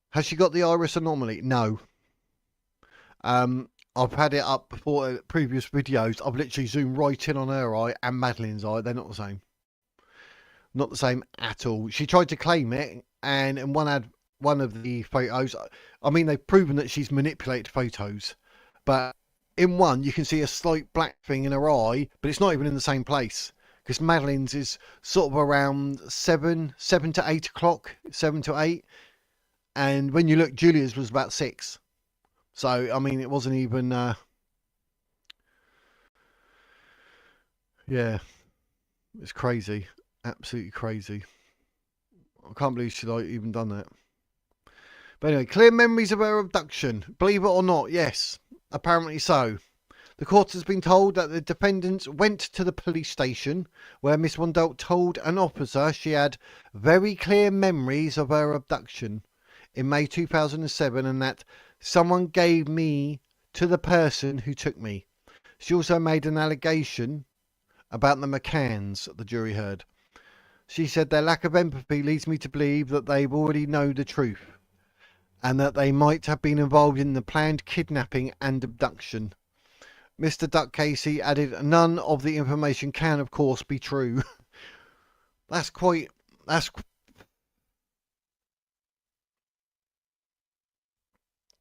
Has she got the iris anomaly? No. I've had it up before in previous videos. I've literally zoomed right in on her eye and Madeleine's eye. They're not the same. Not the same at all. She tried to claim it, and in one of the photos, I mean, they've proven that she's manipulated photos, but in one you can see a slight black thing in her eye, but it's not even in the same place because Madeleine's is sort of around 7 to 8 o'clock, 7 to 8, and when you look, Julia's was about 6. So, I mean, it wasn't even, yeah, it's crazy. Absolutely crazy. I can't believe she'd even done that. But anyway, clear memories of her abduction. Believe it or not, yes, apparently so. The court has been told that the defendants went to the police station where Miss Wandelt told an officer she had very clear memories of her abduction in May 2007 and that someone gave me to the person who took me. She also made an allegation about the McCanns, the jury heard. She said their lack of empathy leads me to believe that they already know the truth and that they might have been involved in the planned kidnapping and abduction. Mr. Duck Casey added, none of the information can, of course, be true. That's quite That's...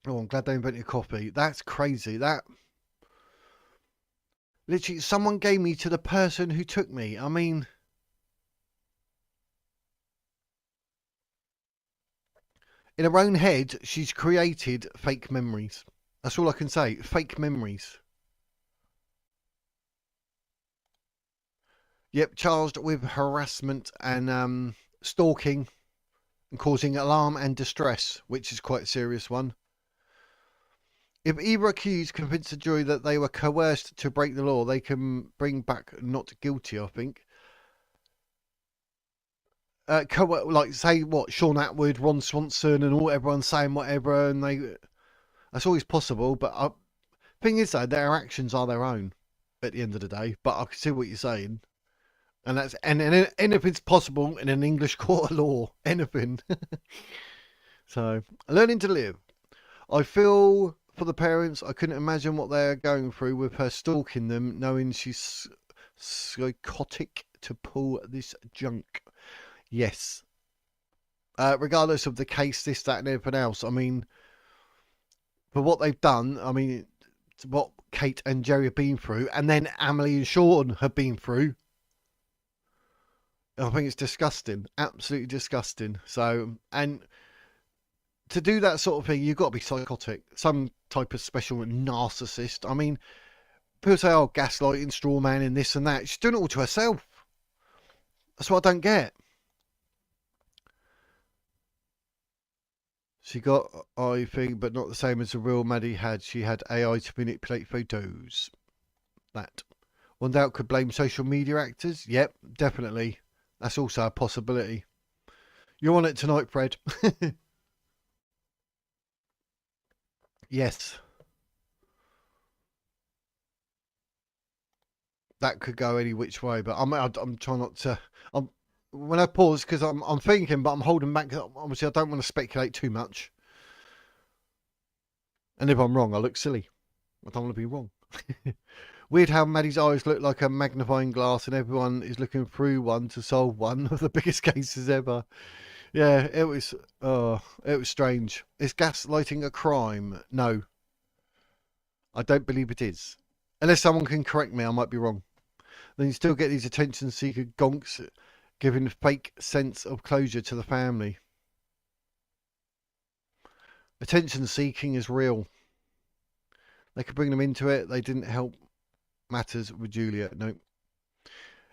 Oh, I'm glad they invented coffee. That's crazy. That... Literally, someone gave me to the person who took me. I mean... In her own head, she's created fake memories. That's all I can say. Fake memories. Yep, charged with harassment and stalking and causing alarm and distress, which is quite a serious one. If either accused convince the jury that they were coerced to break the law, they can bring back not guilty, I think. Like, say, what, Sean Atwood, Ron Swanson, and all everyone's saying whatever, and that's always possible. But thing is, though, their actions are their own at the end of the day. But I can see what you're saying. And that's and anything's possible in an English court of law. Anything. So, learning to live. I feel for the parents. I couldn't imagine what they're going through with her stalking them, knowing she's psychotic to pull this junk. Yes. Regardless of the case, this, that, and everything else. I mean, for what they've done, I mean, what Kate and Gerry have been through, and then Emily and Sean have been through. I think it's disgusting. Absolutely disgusting. So, and to do that sort of thing, you've got to be psychotic. Some type of special narcissist. I mean, people say, oh, gaslighting, straw man, and this and that. She's doing it all to herself. That's what I don't get. She got, I think, but not the same as the real Maddie had. She had AI to manipulate photos. That. Wandelt could blame social media actors. Yep, definitely. That's also a possibility. You're on it tonight, Fred. Yes. That could go any which way, but I'm trying not to. When I pause, because I'm thinking, but I'm holding back. Obviously, I don't want to speculate too much. And if I'm wrong, I look silly. I don't want to be wrong. Weird how Maddie's eyes look like a magnifying glass and everyone is looking through one to solve one of the biggest cases ever. Yeah, it was strange. Is gaslighting a crime? No, I don't believe it is. Unless someone can correct me, I might be wrong. Then you still get these attention seeker gonks giving a fake sense of closure to the family. Attention seeking is real. They could bring them into it. They didn't help matters with Julia. No.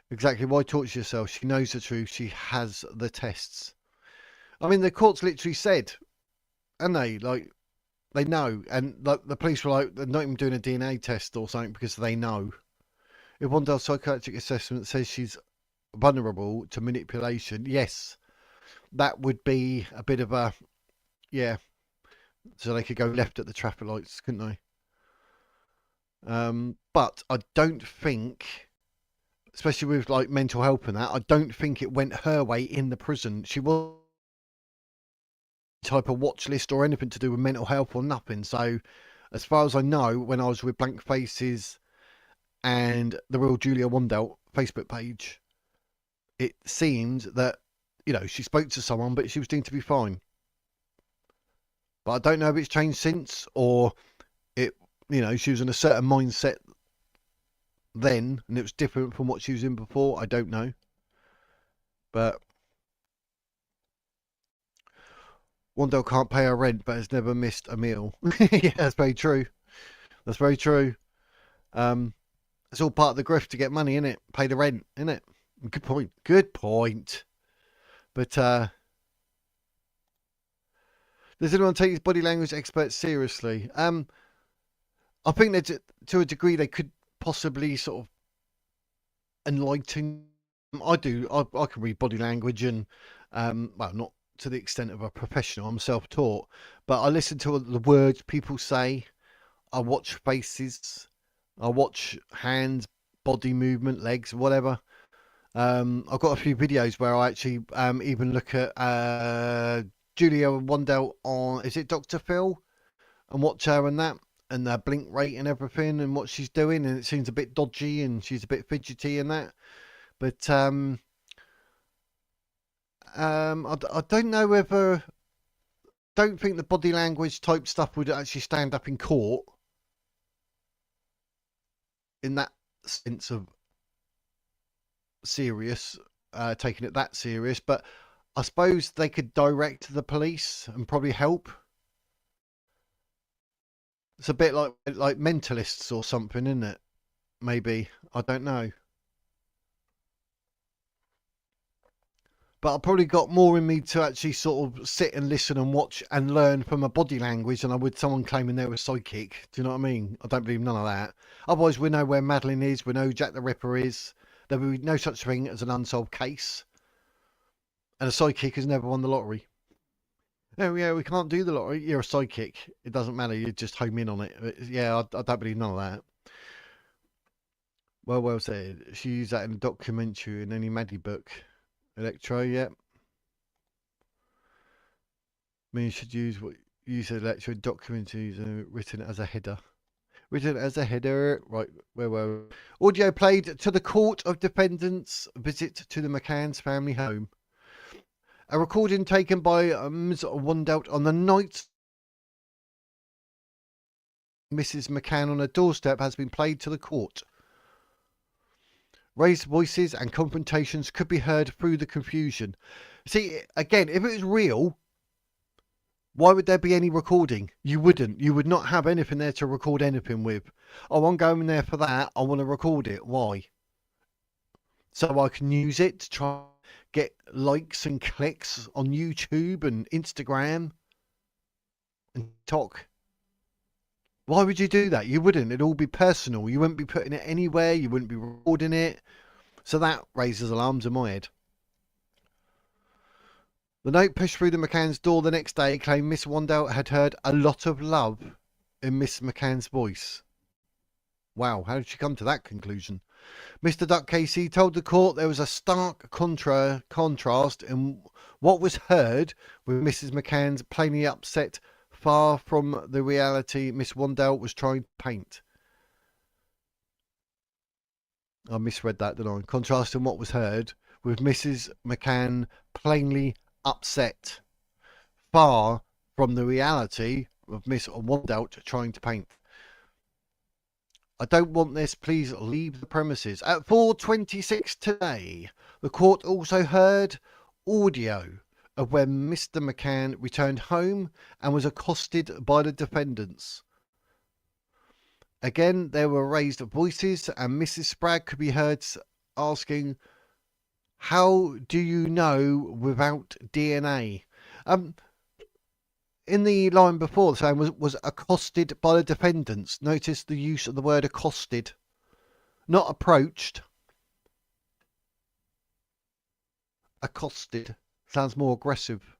Exactly. Why torture yourself? She knows the truth. She has the tests. I mean, the courts literally said, and they know, and like the police were like, they're not even doing a DNA test or something because they know. If Wandel's psychiatric assessment says she's vulnerable to manipulation, yes, that would be a bit of a, yeah. So they could go left at the traffic lights, couldn't they? But I don't think, especially with like mental health and that, I don't think it went her way in the prison. She was type of watch list or anything to do with mental health or nothing. So as far as I know, when I was with Blank Faces and the real Julia Wandelt Facebook page, it seemed that, you know, she spoke to someone, but she was deemed to be fine. But I don't know if it's changed since, or it, you know, she was in a certain mindset then and it was different from what she was in before. I don't know. But Wandelt can't pay her rent, but has never missed a meal. Yeah, that's very true. That's very true. It's all part of the grift to get money, innit? Pay the rent, innit? Good point. Good point. But does anyone take his body language experts seriously? I think that to a degree they could possibly sort of enlighten. I do. I can read body language and well, not to the extent of a professional. I'm self-taught, but I listen to the words people say. I watch faces. I watch hands, body movement, legs, whatever. I've got a few videos where I actually even look at Julia Wandelt on, is it Dr. Phil, and watch her and that, and the blink rate and everything and what she's doing, and it seems a bit dodgy and she's a bit fidgety and that. But I don't know whether. Don't think the body language type stuff would actually stand up in court in that sense of serious, taking it that serious. But I suppose they could direct the police and probably help. It's a bit like mentalists or something, isn't it? Maybe, I don't know. But I probably got more in me to actually sort of sit and listen and watch and learn from a body language than I would someone claiming they were psychic. Do you know what I mean? I don't believe none of that. Otherwise, we know where Madeleine is. We know who Jack the Ripper is. There will be no such thing as an unsolved case. And a psychic has never won the lottery. Oh, yeah, we can't do the lottery. You're a psychic. It doesn't matter. You just home in on it. Yeah, I don't believe none of that. Well said. She used that in a documentary in any Maddie book. Electro, yeah. I mean, you should use what you said, Electro documentaries written as a header. Written as a header. Right, where were we? Audio played to the Court of Defendants visit to the McCanns family home. A recording taken by Ms. Wandelt on the night Mrs. McCann on her doorstep has been played to the court. Raised voices and confrontations could be heard through the confusion. See, again, if it was real, why would there be any recording? You wouldn't. You would not have anything there to record anything with. Oh, I'm going there for that. I want to record it. Why? So I can use it to try get likes and clicks on YouTube and Instagram and talk. Why would you do that? You wouldn't. It'd all be personal. You wouldn't be putting it anywhere. You wouldn't be recording it. So that raises alarms in my head. The note pushed through the McCann's door the next day claimed Miss Wandelt had heard a lot of love in Miss McCann's voice. Wow, how did she come to that conclusion? Mr. Duck Casey told the court there was a stark contrast in what was heard with Mrs. McCann's plainly upset, far from the reality Miss Wandelt was trying to paint. I misread that, didn't I? Contrasting what was heard with Mrs. McCann plainly upset, far from the reality of Miss Wandelt trying to paint. I don't want this. Please leave the premises. At 4:26 today, the court also heard audio of when Mr. McCann returned home and was accosted by the defendants. Again, there were raised voices and Mrs. Spragg could be heard asking, "How do you know without DNA?" In the line before, the saying was accosted by the defendants. Notice the use of the word accosted, not approached. Accosted sounds more aggressive.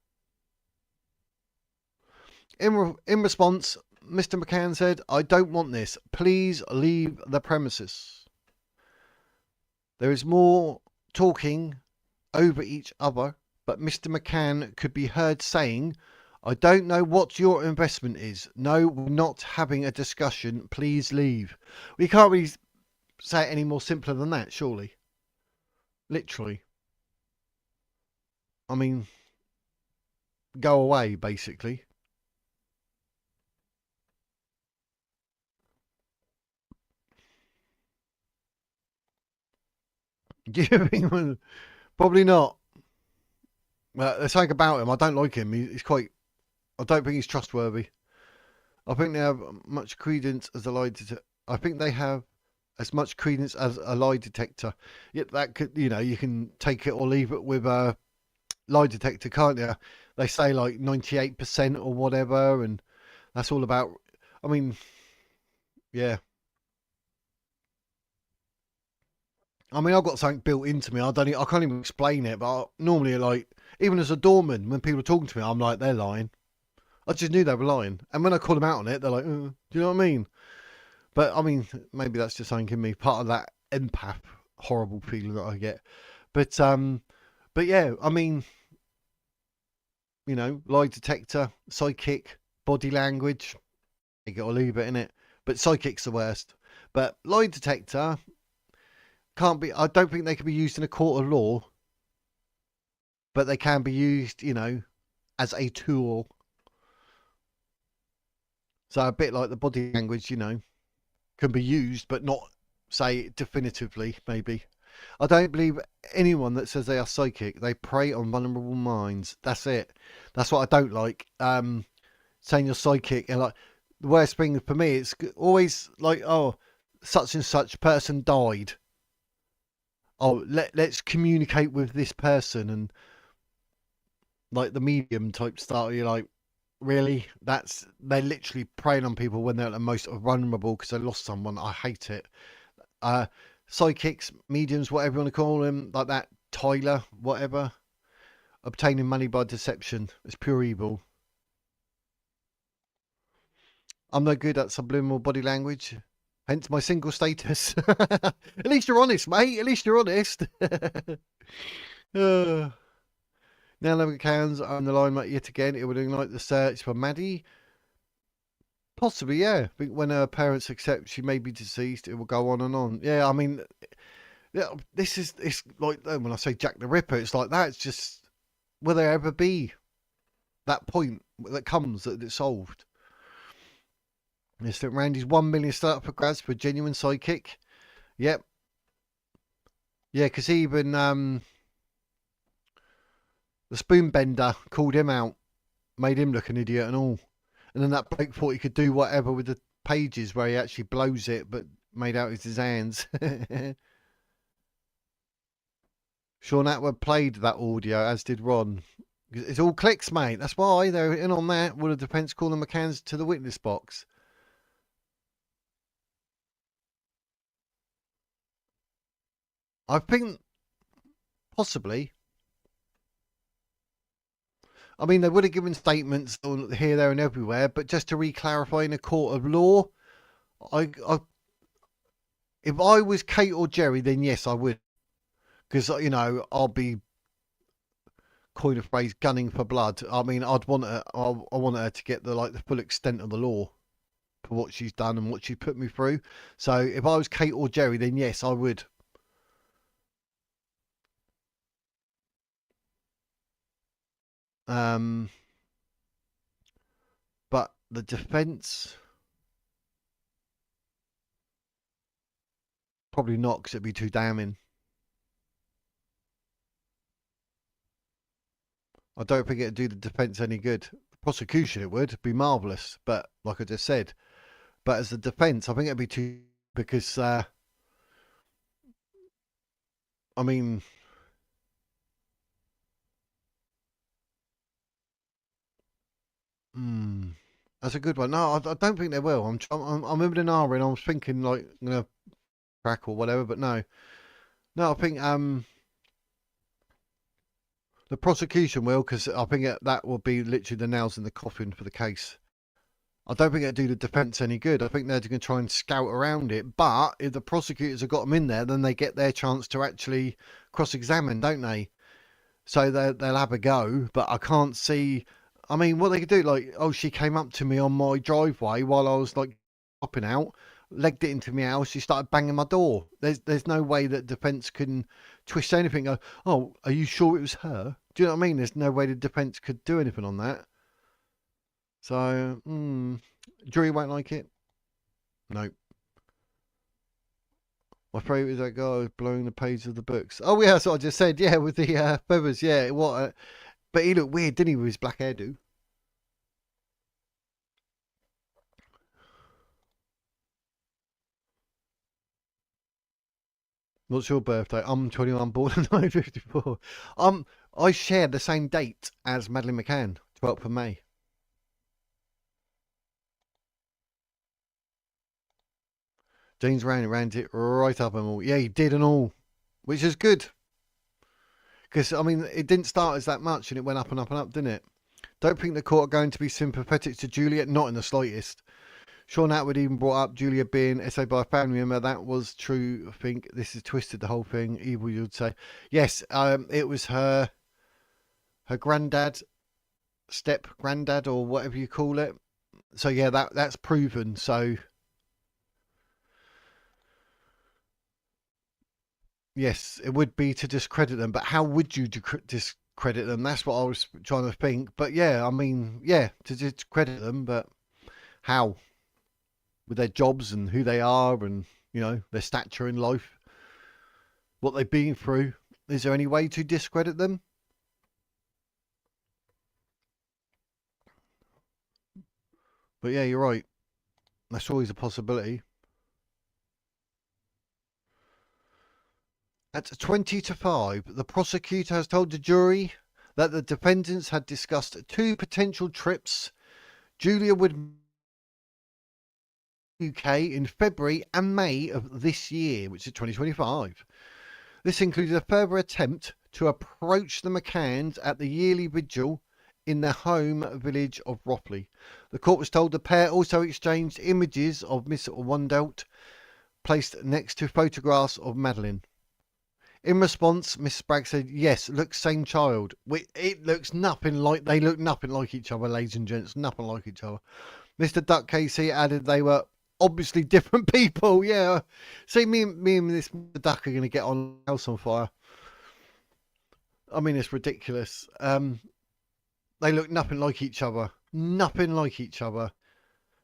In response, Mr. McCann said, "I don't want this. Please leave the premises." There is more talking over each other, but Mr. McCann could be heard saying, "I don't know what your investment is. No, we're not having a discussion. Please leave." We can't really say it any more simpler than that, surely. Literally. I mean, go away, basically. Do you think? Probably not. There's something about him. I don't like him. He's quite. I don't think he's trustworthy. I think they have much credence as a lie detector. I think they have as much credence as a lie detector. Yet that could, you can take it or leave it with a lie detector, can't you? They say like 98% or whatever, and that's all about. I mean, yeah. I mean, I've got something built into me. I can't even explain it. But normally, like, even as a doorman, when people are talking to me, I'm like, they're lying. I just knew they were lying. And when I call them out on it, they're like, do you know what I mean? But I mean, maybe that's just something in me, part of that empath horrible feeling that I get. But yeah, I mean, lie detector, psychic, body language, you got to leave it in it. But psychic's the worst. But lie detector can't be. I don't think they can be used in a court of law. but they can be used, you know, as a tool. So a bit like the body language, you know, can be used, but not say definitively, maybe. I don't believe anyone that says they are psychic. They prey on vulnerable minds. That's it. That's what I don't like. Saying you're psychic, and like the worst thing for me, it's always like, oh, such and such person died. Oh, let's communicate with this person, and like the medium type style. You're like, really? They're literally preying on people when they're at the most vulnerable because they lost someone. I hate it. Uh, Psychics, mediums, whatever you want to call them, like that Tyler, whatever. Obtaining money by deception. It's pure evil. I'm no good at subliminal body language. Hence my single status. At least you're honest, mate. At least you're honest. uh, now the McCanns on the line yet again. It would ignite the search for Maddie. Possibly, yeah. I think when her parents accept she may be deceased, it will go on and on. Yeah, I mean, yeah, it's like when I say Jack the Ripper, it's like that. It's just, will there ever be that point that comes that it's solved? Yes, that Randy's 1 million start for grabs for a genuine psychic. Yep. Yeah, because even the spoon bender called him out, made him look an idiot and all. And then that bloke thought he could do whatever with the pages where he actually blows it, but made out his hands. Sean Atwood played that audio, as did Ron. It's all clicks, mate. That's why they're in on that. Will the defence call the McCanns to the witness box? I think possibly. I mean, they would have given statements here, there, and everywhere, but just to re-clarify in a court of law, if I was Kate or Gerry, then yes, I would, because you know I'll be, coin a phrase, gunning for blood. I mean, I want her to get the full extent of the law for what she's done and what she put me through. So if I was Kate or Gerry, then yes, I would. But the defence, probably not, because it'd be too damning. I don't think it'd do the defence any good. The prosecution, it would be marvellous, but like I just said, but as the defence, I think it'd be too, because I mean, that's a good one. No, I don't think they will. I'm in an hour and I was thinking like I'm gonna crack or whatever, but no, I think the prosecution will, because I think that will be literally the nails in the coffin for the case. I don't think it'll do the defence any good. I think they're going to try and scout around it. But if the prosecutors have got them in there, then they get their chance to actually cross-examine, don't they? So they'll have a go. But I can't see. I mean, what they could do, like, oh, she came up to me on my driveway while I was like popping out, legged it into my house. She started banging my door. There's no way that defence can twist anything. Go, oh, are you sure it was her? Do you know what I mean? There's no way the defence could do anything on that. So, jury won't like it. No. My favourite is that guy blowing the page of the books. Oh, yeah, that's what I just said. Yeah, with the feathers. Yeah, what? But he looked weird, didn't he, with his black hairdo? What's your birthday? I'm 21, born in 1954. I share the same date as Madeleine McCann, 12th of May. James ran it right up and all. Yeah, he did and all, which is good. Because, I mean, it didn't start as that much and it went up and up and up, didn't it? Don't think the court are going to be sympathetic to Julia, not in the slightest. Sean Atwood even brought up Julia being essayed by a family member. That was true. I think this has twisted the whole thing. Evil, you'd say. Yes, it was her granddad, step granddad, or whatever you call it. So yeah, that's proven. So yes, it would be to discredit them. But how would you discredit discredit them. That's what I was trying to think. But yeah, I mean, yeah, to discredit them, but how? With their jobs and who they are and, you know, their stature in life, what they've been through. Is there any way to discredit them? But yeah, you're right. That's always a possibility. At 20 to 5, the prosecutor has told the jury that the defendants had discussed 2 potential trips Julia would UK in February and May of this year, which is 2025. This included a further attempt to approach the McCanns at the yearly vigil in their home village of Rothley. The court was told the pair also exchanged images of Miss Wandelt placed next to photographs of Madeleine. In response, Miss Spragg said, yes, looks same child. It looks nothing like, they look nothing like each other, ladies and gents, nothing like each other. Mr. Duck Casey added they were obviously different people, yeah. See, me and this Duck are going to get on house on fire. I mean, it's ridiculous. They look nothing like each other. Nothing like each other.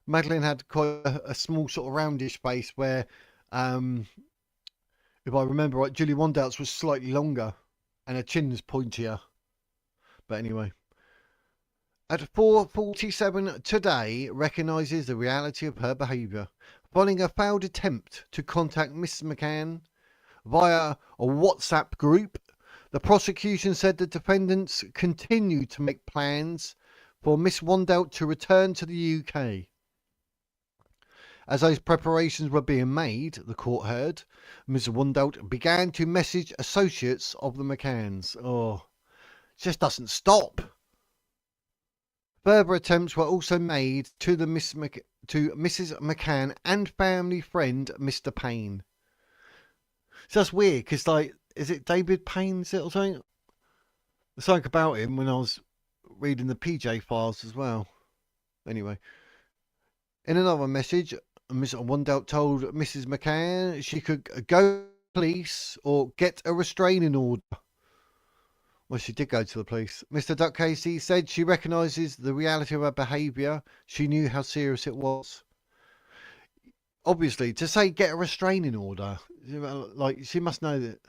Madeleine had quite a small sort of roundish face where, if I remember right, Julia Wandelt's was slightly longer and her chin was pointier. But anyway. At 4:47 today, recognises the reality of her behaviour. Following a failed attempt to contact Mrs. McCann via a WhatsApp group, the prosecution said the defendants continued to make plans for Miss Wandelt to return to the UK. As those preparations were being made, the court heard, Ms. Wandelt began to message associates of the McCanns. Oh, it just doesn't stop. Further attempts were also made to Mrs. McCann and family friend Mr. Payne. So that's weird because, like, is it David Payne's or something? There's something about him when I was reading the PJ files as well. Anyway, in another message, Miss Wandelt told Mrs. McCann she could go to the police or get a restraining order. Well, she did go to the police. Mr. Duck Casey said she recognises the reality of her behaviour. She knew how serious it was. Obviously, to say get a restraining order, like, she must know that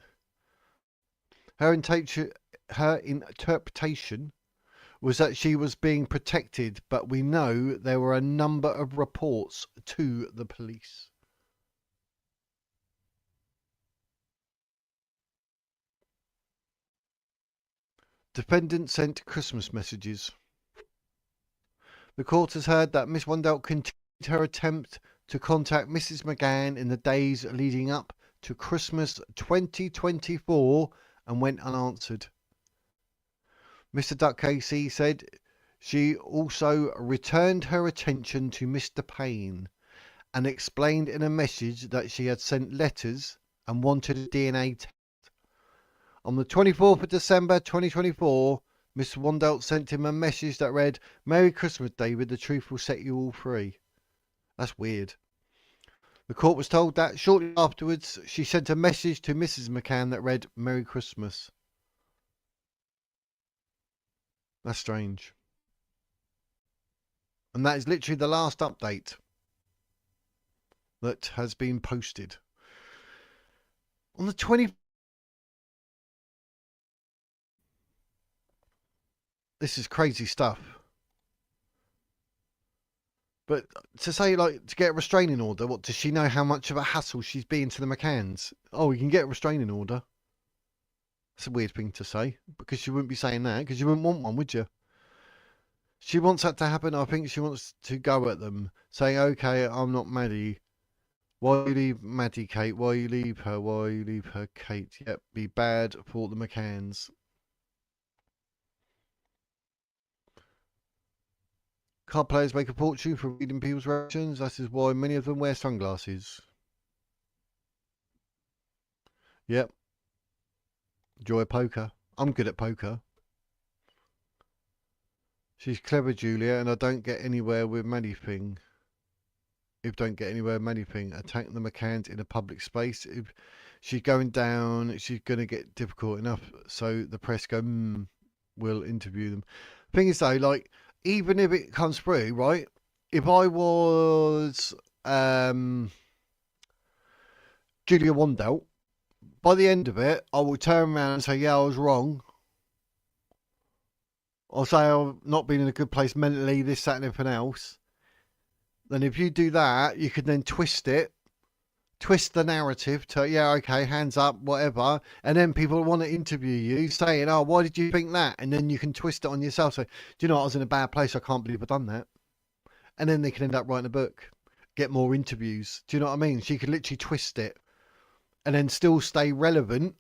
her interpretation was that she was being protected, but we know there were a number of reports to the police. Defendant sent Christmas messages. The court has heard that Miss Wandelt continued her attempt to contact Mrs. McCann in the days leading up to Christmas 2024 and went unanswered. Mr. Duck Casey said she also returned her attention to Mr. Payne and explained in a message that she had sent letters and wanted a DNA test. On the 24th of December 2024, Miss Wandelt sent him a message that read, "Merry Christmas, David, the truth will set you all free." That's weird. The court was told that shortly afterwards she sent a message to Mrs. McCann that read, "Merry Christmas." That's strange. And that is literally the last update that has been posted. On the 20th, this is crazy stuff. But to say, like, to get a restraining order, what, does she know how much of a hassle she's been to the McCanns? Oh, you can get a restraining order. That's a weird thing to say, because you wouldn't be saying that, because you wouldn't want one, would you? She wants that to happen. I think she wants to go at them, saying, okay, I'm not Maddie. Why you leave Maddie, Kate? Why you leave her? Why you leave her, Kate? Yep, be bad for the McCanns. Card players make a fortune from reading people's reactions. That is why many of them wear sunglasses. Yep. Enjoy poker. I'm good at poker. She's clever, Julia, and I don't get anywhere with anything. If don't get anywhere with anything, attack the McCanns in a public space. If she's going down, she's going to get difficult enough. So the press go, will interview them. Thing is though, like, even if it comes through, right? If I was Julia Wandelt, by the end of it, I will turn around and say, yeah, I was wrong. I'll say I've not been in a good place mentally, this, that, and everything else. Then if you do that, you can then twist the narrative to, yeah, okay, hands up, whatever. And then people want to interview you saying, oh, why did you think that? And then you can twist it on yourself. So, do you know what? I was in a bad place. I can't believe I've done that. And then they can end up writing a book, get more interviews. Do you know what I mean? She could literally twist it and then still stay relevant,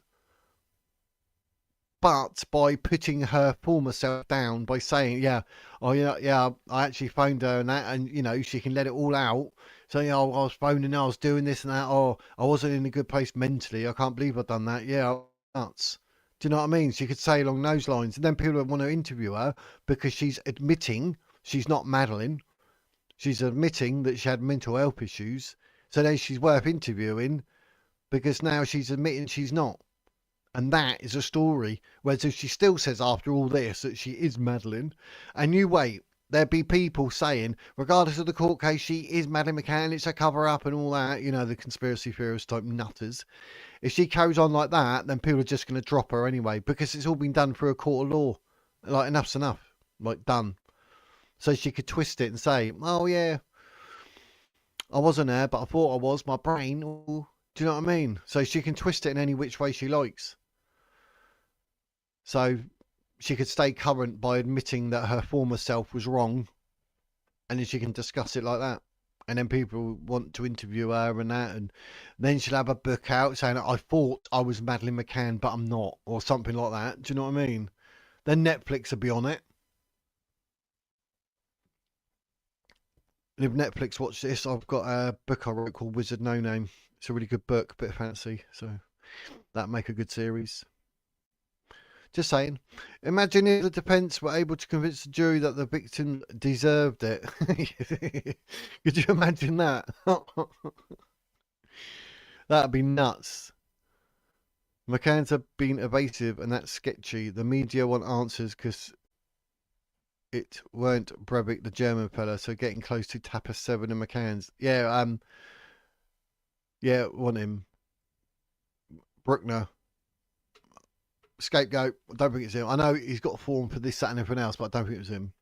but by putting her former self down, by saying, yeah, oh yeah, I actually phoned her and that, and you know, she can let it all out. So yeah, I was phoning, I was doing this and that. Oh, I wasn't in a good place mentally. I can't believe I've done that. Yeah, nuts. Do you know what I mean? She could say along those lines, and then people would want to interview her because she's admitting she's not Madeleine. She's admitting that she had mental health issues. So then she's worth interviewing because now she's admitting she's not. And that is a story. Whereas if she still says after all this that she is Madeleine, and you wait, there'd be people saying, regardless of the court case, she is Madeleine McCann, it's a cover-up and all that, you know, the conspiracy theorist type nutters. If she carries on like that, then people are just going to drop her anyway, because it's all been done through a court of law. Like, enough's enough. Like, done. So she could twist it and say, oh yeah, I wasn't there, but I thought I was, my brain. Ooh. Do you know what I mean? So she can twist it in any which way she likes. So she could stay current by admitting that her former self was wrong, and then she can discuss it like that. And then people want to interview her and that, and then she'll have a book out saying, I thought I was Madeleine McCann, but I'm not, or something like that. Do you know what I mean? Then Netflix will be on it. And if Netflix watch this, I've got a book I wrote called Wizard No Name. It's a really good book, a bit fancy, so that'd make a good series. Just saying. Imagine if the defence were able to convince the jury that the victim deserved it. Could you imagine that? That'd be nuts. McCanns have been evasive and that's sketchy. The media want answers because it weren't Breivik, the German fella, so getting close to Tapper 7 and McCanns. Yeah, yeah, want him. Bruckner. Scapegoat. I don't think it's him. I know he's got a form for this, that, and everything else, but I don't think it was him.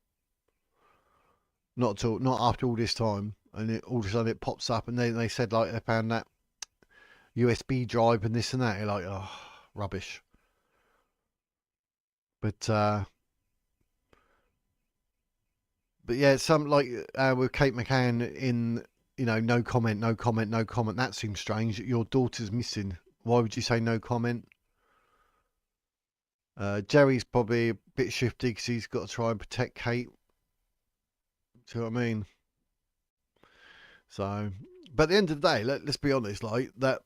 Not at all. Not after all this time. And all of a sudden it pops up, and then they said like they found that USB drive and this and that. You're like, oh, rubbish. But yeah, some like with Kate McCann in, you know, no comment, no comment, no comment. That seems strange. Your daughter's missing. Why would you say no comment? Jerry's probably a bit shifty because he's got to try and protect Kate. Do you know what I mean? So, but at the end of the day, let's be honest, like that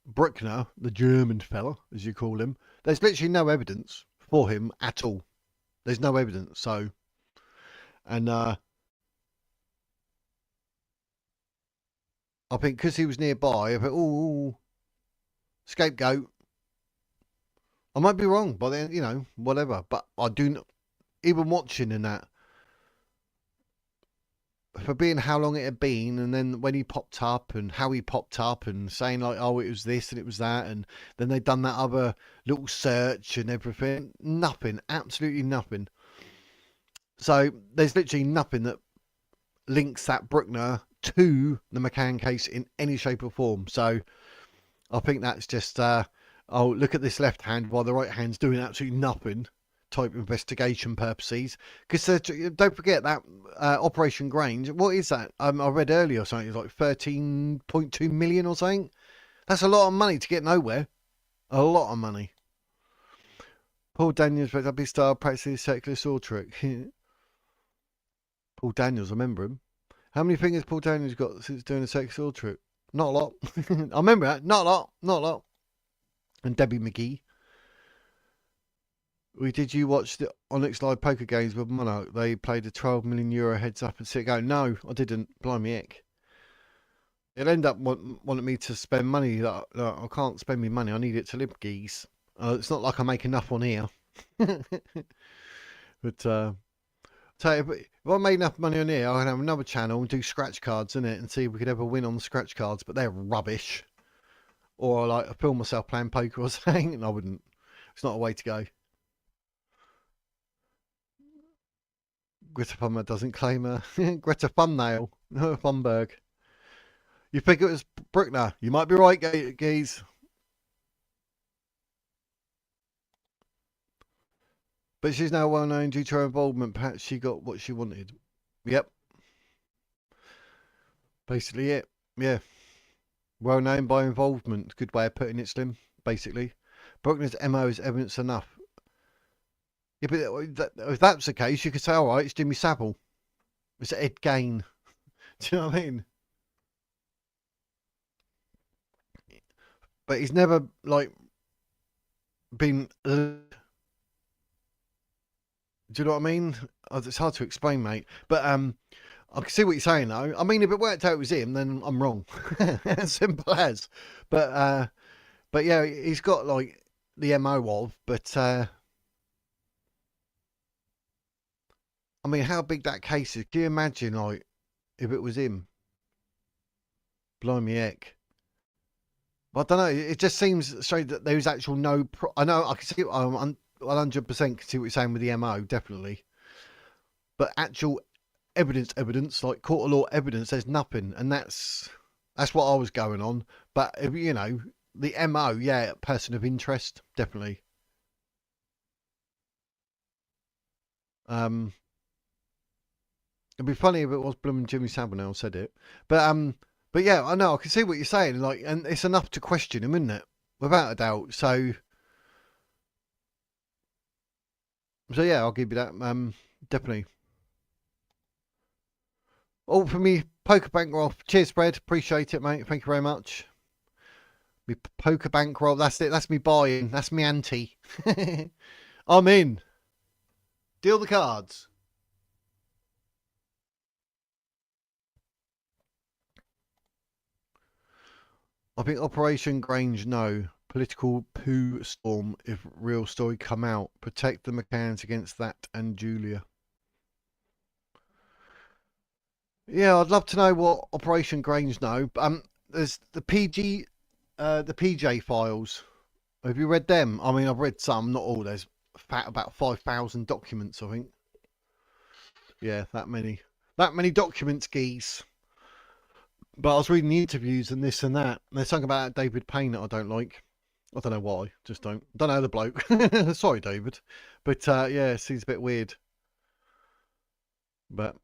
Bruckner, the German fella, as you call him, there's literally no evidence for him at all. There's no evidence. So, and I think because he was nearby, I thought, oh, scapegoat. I might be wrong, but then, you know, whatever. But I do not, even watching in that, for being how long it had been, and then when he popped up and how he popped up and saying like, oh, it was this and it was that, and then they'd done that other little search and everything. Nothing, absolutely nothing. So there's literally nothing that links that Bruckner to the McCann case in any shape or form. So I think that's just oh, look at this left hand while the right hand's doing absolutely nothing type investigation purposes. Because don't forget that Operation Grange, what is that? I read earlier or something, it's like 13.2 million or something. That's a lot of money to get nowhere. A lot of money. Paul Daniels, W Star, practicing his circular saw trick. Paul Daniels, I remember him. How many fingers Paul Daniels got since doing a circular saw trick? Not a lot. I remember that. Not a lot. Not a lot. And Debbie McGee. Did you watch the Onyx Live poker games with Monarch? They played a €12 million heads up and sit go. No, I didn't. Blimey heck. It'll end up wanting me to spend money. I can't spend me money. I need it to live geese. It's not like I make enough on here. But tell you, if I made enough money on here, I can have another channel and do scratch cards in it and see if we could ever win on the scratch cards. But they're rubbish. Or like I film myself playing poker or something, and I wouldn't. It's not a way to go. Greta Thunberg doesn't claim her. Greta Thumbnail. Thunberg. You think it was Bruckner? You might be right, Geese. But she's now well known due to her involvement. Perhaps she got what she wanted. Yep. Basically it. Yeah. Well known by involvement. Good way of putting it, Slim. Basically. Bruckner's MO is evidence enough. Yeah, but if that's the case, you could say, all right, it's Jimmy Savile. It's Ed Gain. Do you know what I mean? But he's never, like, been... do you know what I mean? It's hard to explain, mate. But I can see what you're saying, though. I mean, if it worked out it was him, then I'm wrong. As simple as. But yeah, he's got, like, the MO of, but... I mean, how big that case is. Can you imagine, like, if it was him? Blimey heck. Well, I don't know. It just seems strange that there is actual no... I know, I can see... I'm 100% can see what you're saying with the MO, definitely. But actual evidence, like court of law evidence, there's nothing. And that's what I was going on. But, you know, the MO, yeah, person of interest, definitely. It'd be funny if it was blooming Jimmy Savile said it. But yeah, I know, I can see what you're saying, like, and it's enough to question him, isn't it? Without a doubt. So yeah, I'll give you that. Definitely. All for me, poker bankroll. Cheers, Fred. Appreciate it, mate. Thank you very much. Me poker bankroll. That's it. That's me buying. That's me ante. I'm in. Deal the cards. I think Operation Grange, no. Political poo storm if real story come out. Protect the McCanns against that and Julia. Yeah, I'd love to know what Operation Grange know. There's the PJ files. Have you read them? I mean, I've read some, not all. There's about 5,000 documents, I think. Yeah, that many. That many documents, geese. But I was reading the interviews and this and that. And there's something about David Payne that I don't like. I don't know why. Just don't. Don't know the bloke. Sorry, David. But yeah, it seems a bit weird. But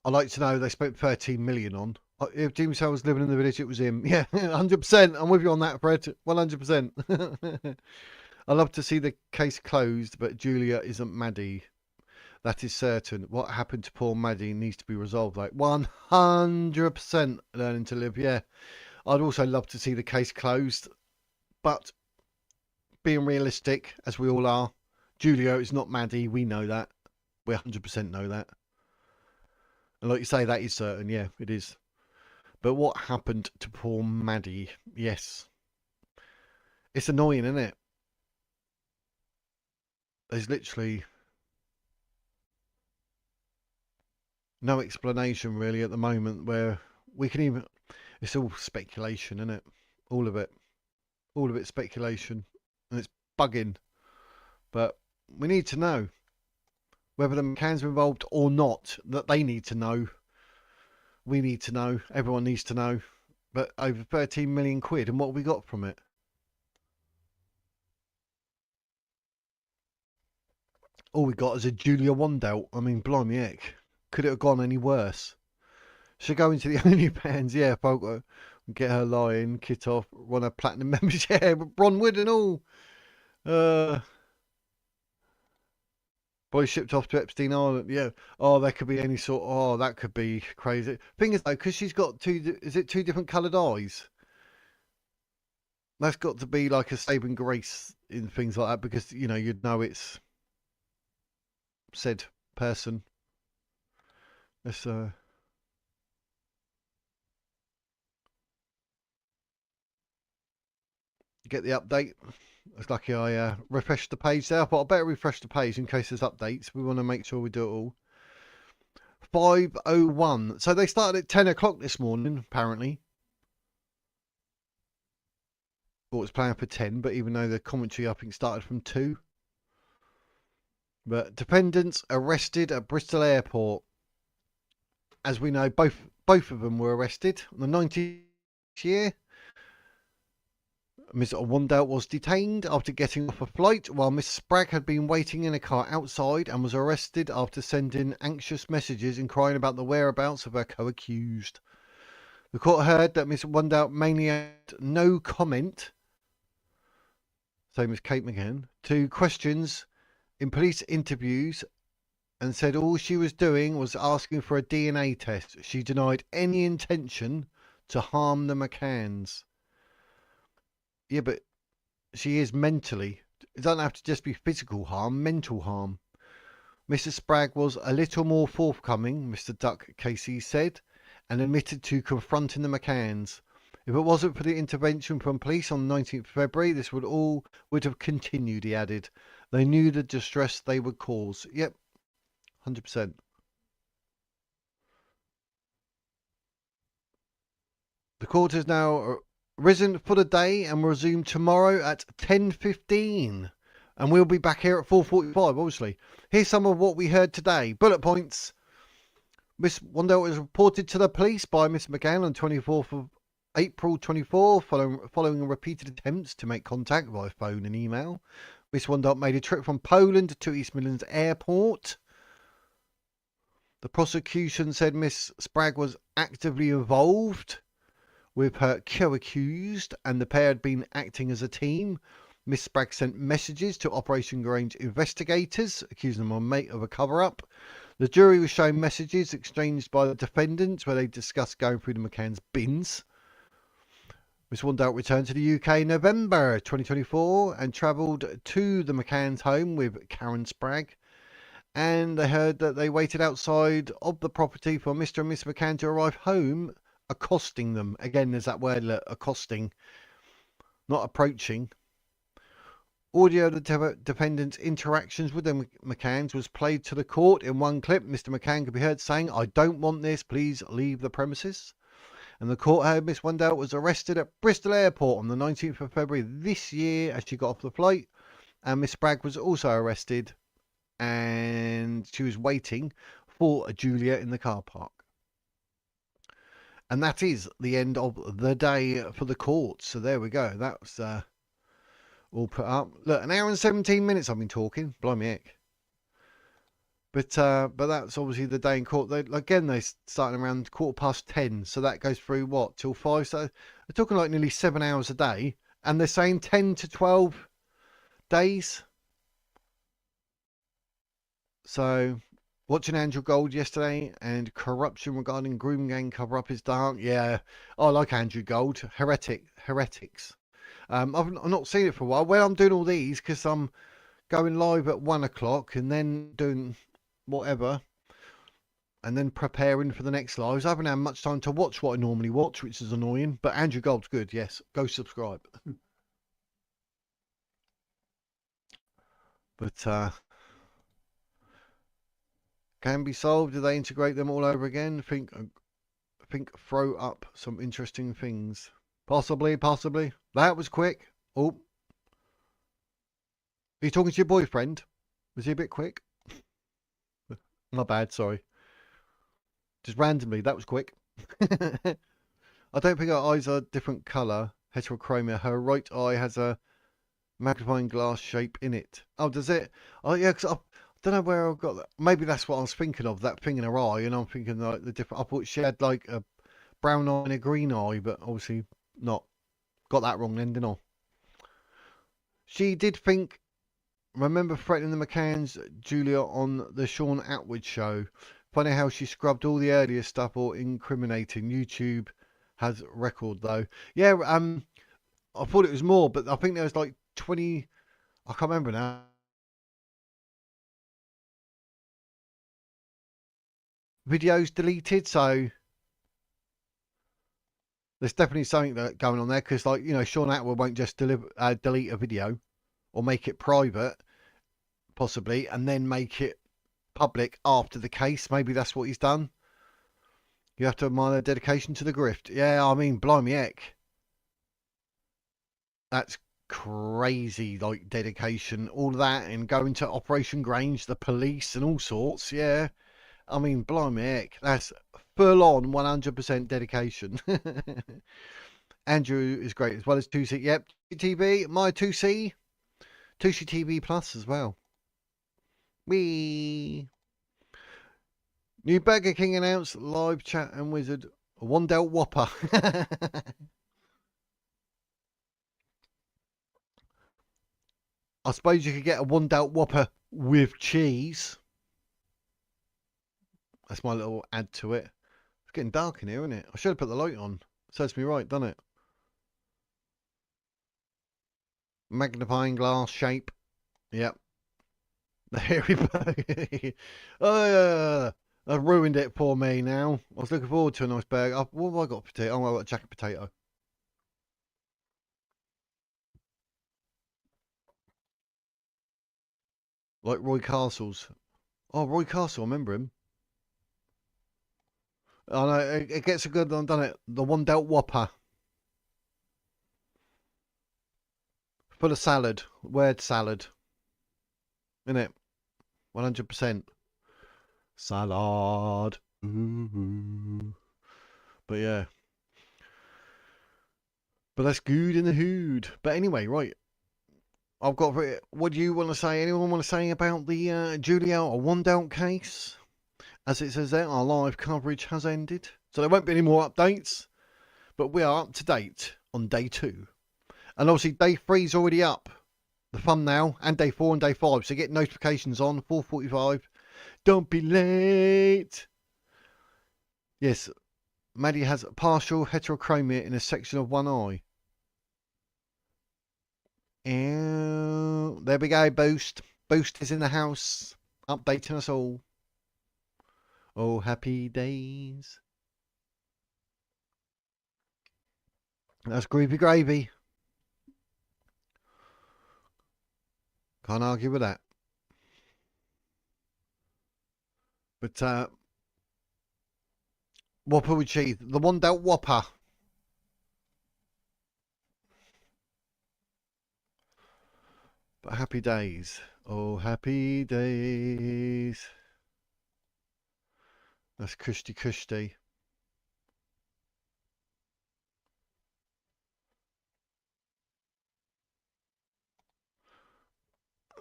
I'd like to know they spent 13 million on. If Jimmy Savile was living in the village, it was him. Yeah, 100%. I'm with you on that, Fred. 100%. I love to see the case closed, but Julia isn't Maddie. That is certain. What happened to poor Maddie needs to be resolved. Like 100% learning to live. Yeah. I'd also love to see the case closed. But being realistic, as we all are, Julia is not Maddie. We know that. We 100% know that. And like you say, that is certain. Yeah, it is. But what happened to poor Maddie? Yes. It's annoying, isn't it? There's literally no explanation really at the moment where we can even... It's all speculation, isn't it? All of it. All of it speculation. And it's bugging. But we need to know whether the McCanns are involved or not. That they need to know. We need to know. Everyone needs to know. But over 13 million quid, and what have we got from it? All we got is a Julia Wandelt. I mean, blimey heck. Could it have gone any worse? She'll go into the OnlyFans, yeah, folk, get her lying, kit off, run a platinum membership, yeah, Ron Wood and all. Boy shipped off to Epstein Island, yeah. Oh, that could be any sort. Oh, that could be crazy. Thing is though, because she's got two different coloured eyes. That's got to be like a saving grace in things like that, because you know you'd know it's said person. Let's get the update. It's lucky I refreshed the page there, but I better refresh the page in case there's updates. We want to make sure we do it all. 5:01. So they started at 10 o'clock this morning, apparently. Thought it was planned for 10, but even though the commentary, I think, started from 2. But defendants arrested at Bristol Airport. As we know, both of them were arrested. On the 19th year, Miss Wandelt was detained after getting off a flight, while Miss Spragg had been waiting in a car outside and was arrested after sending anxious messages inquiring about the whereabouts of her co-accused. The court heard that Miss Wandelt mainly had no comment, same as Kate McCann, to questions in police interviews, and said all she was doing was asking for a DNA test. She denied any intention to harm the McCanns. Yeah, but she is mentally. It doesn't have to just be physical harm, mental harm. Mr. Spragg was a little more forthcoming, Mr. Duck Casey said, and admitted to confronting the McCanns. If it wasn't for the intervention from police on the 19th of February, this would have continued, he added. They knew the distress they would cause. Yep, 100%. The court has now risen for the day and will resume tomorrow at 10:15. And we'll be back here at 4:45, obviously. Here's some of what we heard today. Bullet points. Miss Wandelt was reported to the police by Miss McCann on 24th of April 24, following repeated attempts to make contact via phone and email. Miss Wandelt made a trip from Poland to East Midlands Airport. The prosecution said Miss Spragg was actively involved with her co-accused, and the pair had been acting as a team. Miss Spragg sent messages to Operation Grange investigators, accusing them of a cover-up. The jury was shown messages exchanged by the defendants where they discussed going through the McCann's bins. Miss Wandelt returned to the UK in November 2024 and travelled to the McCann's home with Karen Spragg. And they heard that they waited outside of the property for Mr. and Miss McCann to arrive home, accosting them. Again, there's that word, accosting, not approaching. Audio of the defendant's interactions with the McCanns was played to the court. In one clip, Mr. McCann could be heard saying, "I don't want this, please leave the premises." And the court heard Miss Wandelt was arrested at Bristol Airport on the 19th of February this year as she got off the flight. And Miss Spragg was also arrested, and she was waiting for a Julia in the car park. And that is the end of the day for the court. So there we go. That was all put up. Look, 1 hour and 17 minutes I've been talking. Blimey heck. But that's obviously the day in court. They starting around 10:15. So that goes through what, till 5? So they're talking like nearly 7 hours a day. And they're saying 10 to 12 days. So watching Andrew Gold yesterday, and corruption regarding groom gang cover-up is dark. Yeah, I like Andrew Gold. Heretics. I've not seen it for a while. Well, I'm doing all these because I'm going live at 1 o'clock and then doing whatever and then preparing for the next lives. I haven't had much time to watch what I normally watch, which is annoying. But Andrew Gold's good, yes. Go subscribe. But can be solved. Do they integrate them all over again? Think throw up some interesting things. Possibly. That was quick. Oh. Are you talking to your boyfriend? Was he a bit quick? Not bad, sorry. Just randomly, that was quick. I don't think her eyes are a different colour. Heterochromia. Her right eye has a magnifying glass shape in it. Oh, does it? Oh, yeah, because I don't know where I got that. Maybe that's what I was thinking of, that thing in her eye, and I'm thinking like the different. I thought she had like a brown eye and a green eye, but obviously not. Got that wrong then, didn't I? She did think. Remember threatening the McCanns, Julia, on the Sean Atwood show. Funny how she scrubbed all the earlier stuff or incriminating. YouTube has record though. Yeah, I thought it was more, but I think there was like 20. I can't remember now. Videos deleted, so there's definitely something that going on there, because like, you know, Sean Atwood won't just delete a video. or make it private, possibly, and then make it public after the case. Maybe that's what he's done. You have to admire their dedication to the grift. Yeah, I mean, blimey heck. That's crazy, like, dedication. All of that, and going to Operation Grange, the police, and all sorts. Yeah. I mean, blimey heck. That's full on 100% dedication. Andrew is great, as well as 2C. Yep, TV, my 2C. 2C TV Plus as well. Wee. New Burger King announced, live chat and wizard. Wandelt Whopper. I suppose you could get a Wandelt Whopper with cheese. That's my little add to it. It's getting dark in here, isn't it? I should have put the light on. Serves me right, doesn't it? Magnifying glass shape. Yep. The hairy burger. Oh, I've ruined it for me now. I was looking forward to a nice burger. What have I got? Potato. Oh, I've got a jacket potato. Like Roy Castle's. Oh, Roy Castle, I remember him. Oh, no, it gets a good one, doesn't it? The Wandelt Whopper. Full of salad. Word salad. Isn't it? 100%. Salad. But yeah. But that's good in the hood. But anyway, right. I've got. What do you want to say? Anyone want to say about the Julia Wandelt case? As it says there, our live coverage has ended. So there won't be any more updates. But we are up to date on day 2. And obviously day 3 is already up. The thumbnail. And day 4 and day 5. So get notifications on. 4:45. Don't be late. Yes. Maddie has partial heterochromia in a section of one eye. And there we go, Boost. Boost is in the house, updating us all. Oh, happy days. That's groovy gravy. Can't argue with that. But, Whopper with cheese. The Wandelt Whopper. But happy days. Oh, happy days. That's cushy cushy.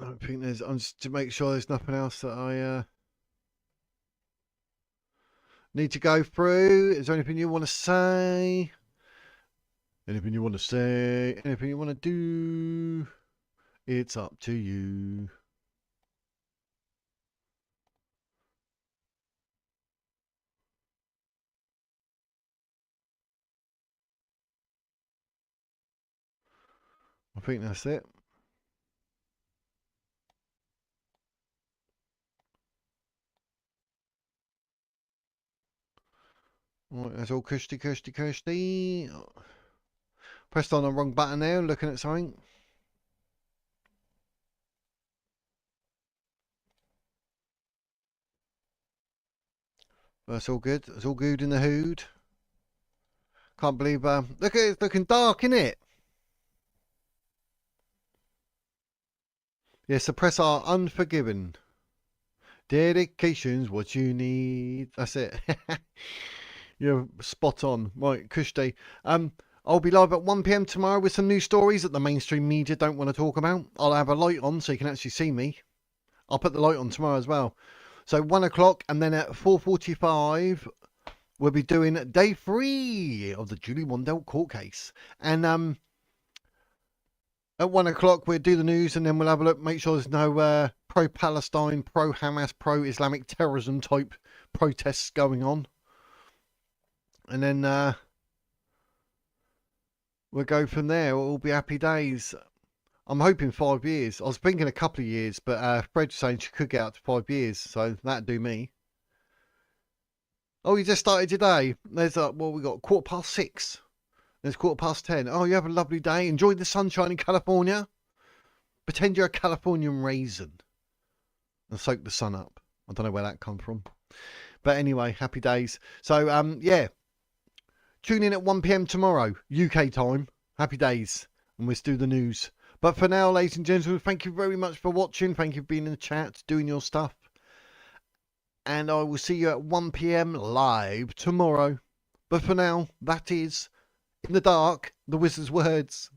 I don't think there's. I'm just to make sure there's nothing else that I need to go through. Is there anything you want to say? Anything you want to say? Anything you want to do? It's up to you. I think that's it. Right, that's all cushy. Pressed on the wrong button there, looking at something. That's all good. It's all good in the hood. Can't believe, look at it, it's looking dark, isn't it? Yes, the press are unforgiven. Dedication's what you need. That's it. You're spot on. Right, Kushti. I'll be live at 1 PM tomorrow with some new stories that the mainstream media don't want to talk about. I'll have a light on so you can actually see me. I'll put the light on tomorrow as well. So 1 o'clock, and then at 4:45 we'll be doing day 3 of the Julia Wandelt court case. And at 1 o'clock we'll do the news, and then we'll have a look, make sure there's no pro-Palestine, pro-Hamas, pro-Islamic terrorism type protests going on. And then we'll go from there. It'll be happy days. I'm hoping 5 years. I was thinking a couple of years, but Fred's saying she could get up to 5 years, so that'd do me. Oh, you just started today. There's well, we got 6:15. There's 10:15. Oh, you have a lovely day. Enjoy the sunshine in California. Pretend you're a Californian raisin and soak the sun up. I don't know where that come from. But anyway, happy days. So, yeah. Tune in at 1 p.m. tomorrow, UK time. Happy days. And we'll do the news. But for now, ladies and gentlemen, thank you very much for watching. Thank you for being in the chat, doing your stuff. And I will see you at 1 p.m. live tomorrow. But for now, that is, in the dark, the wizard's words.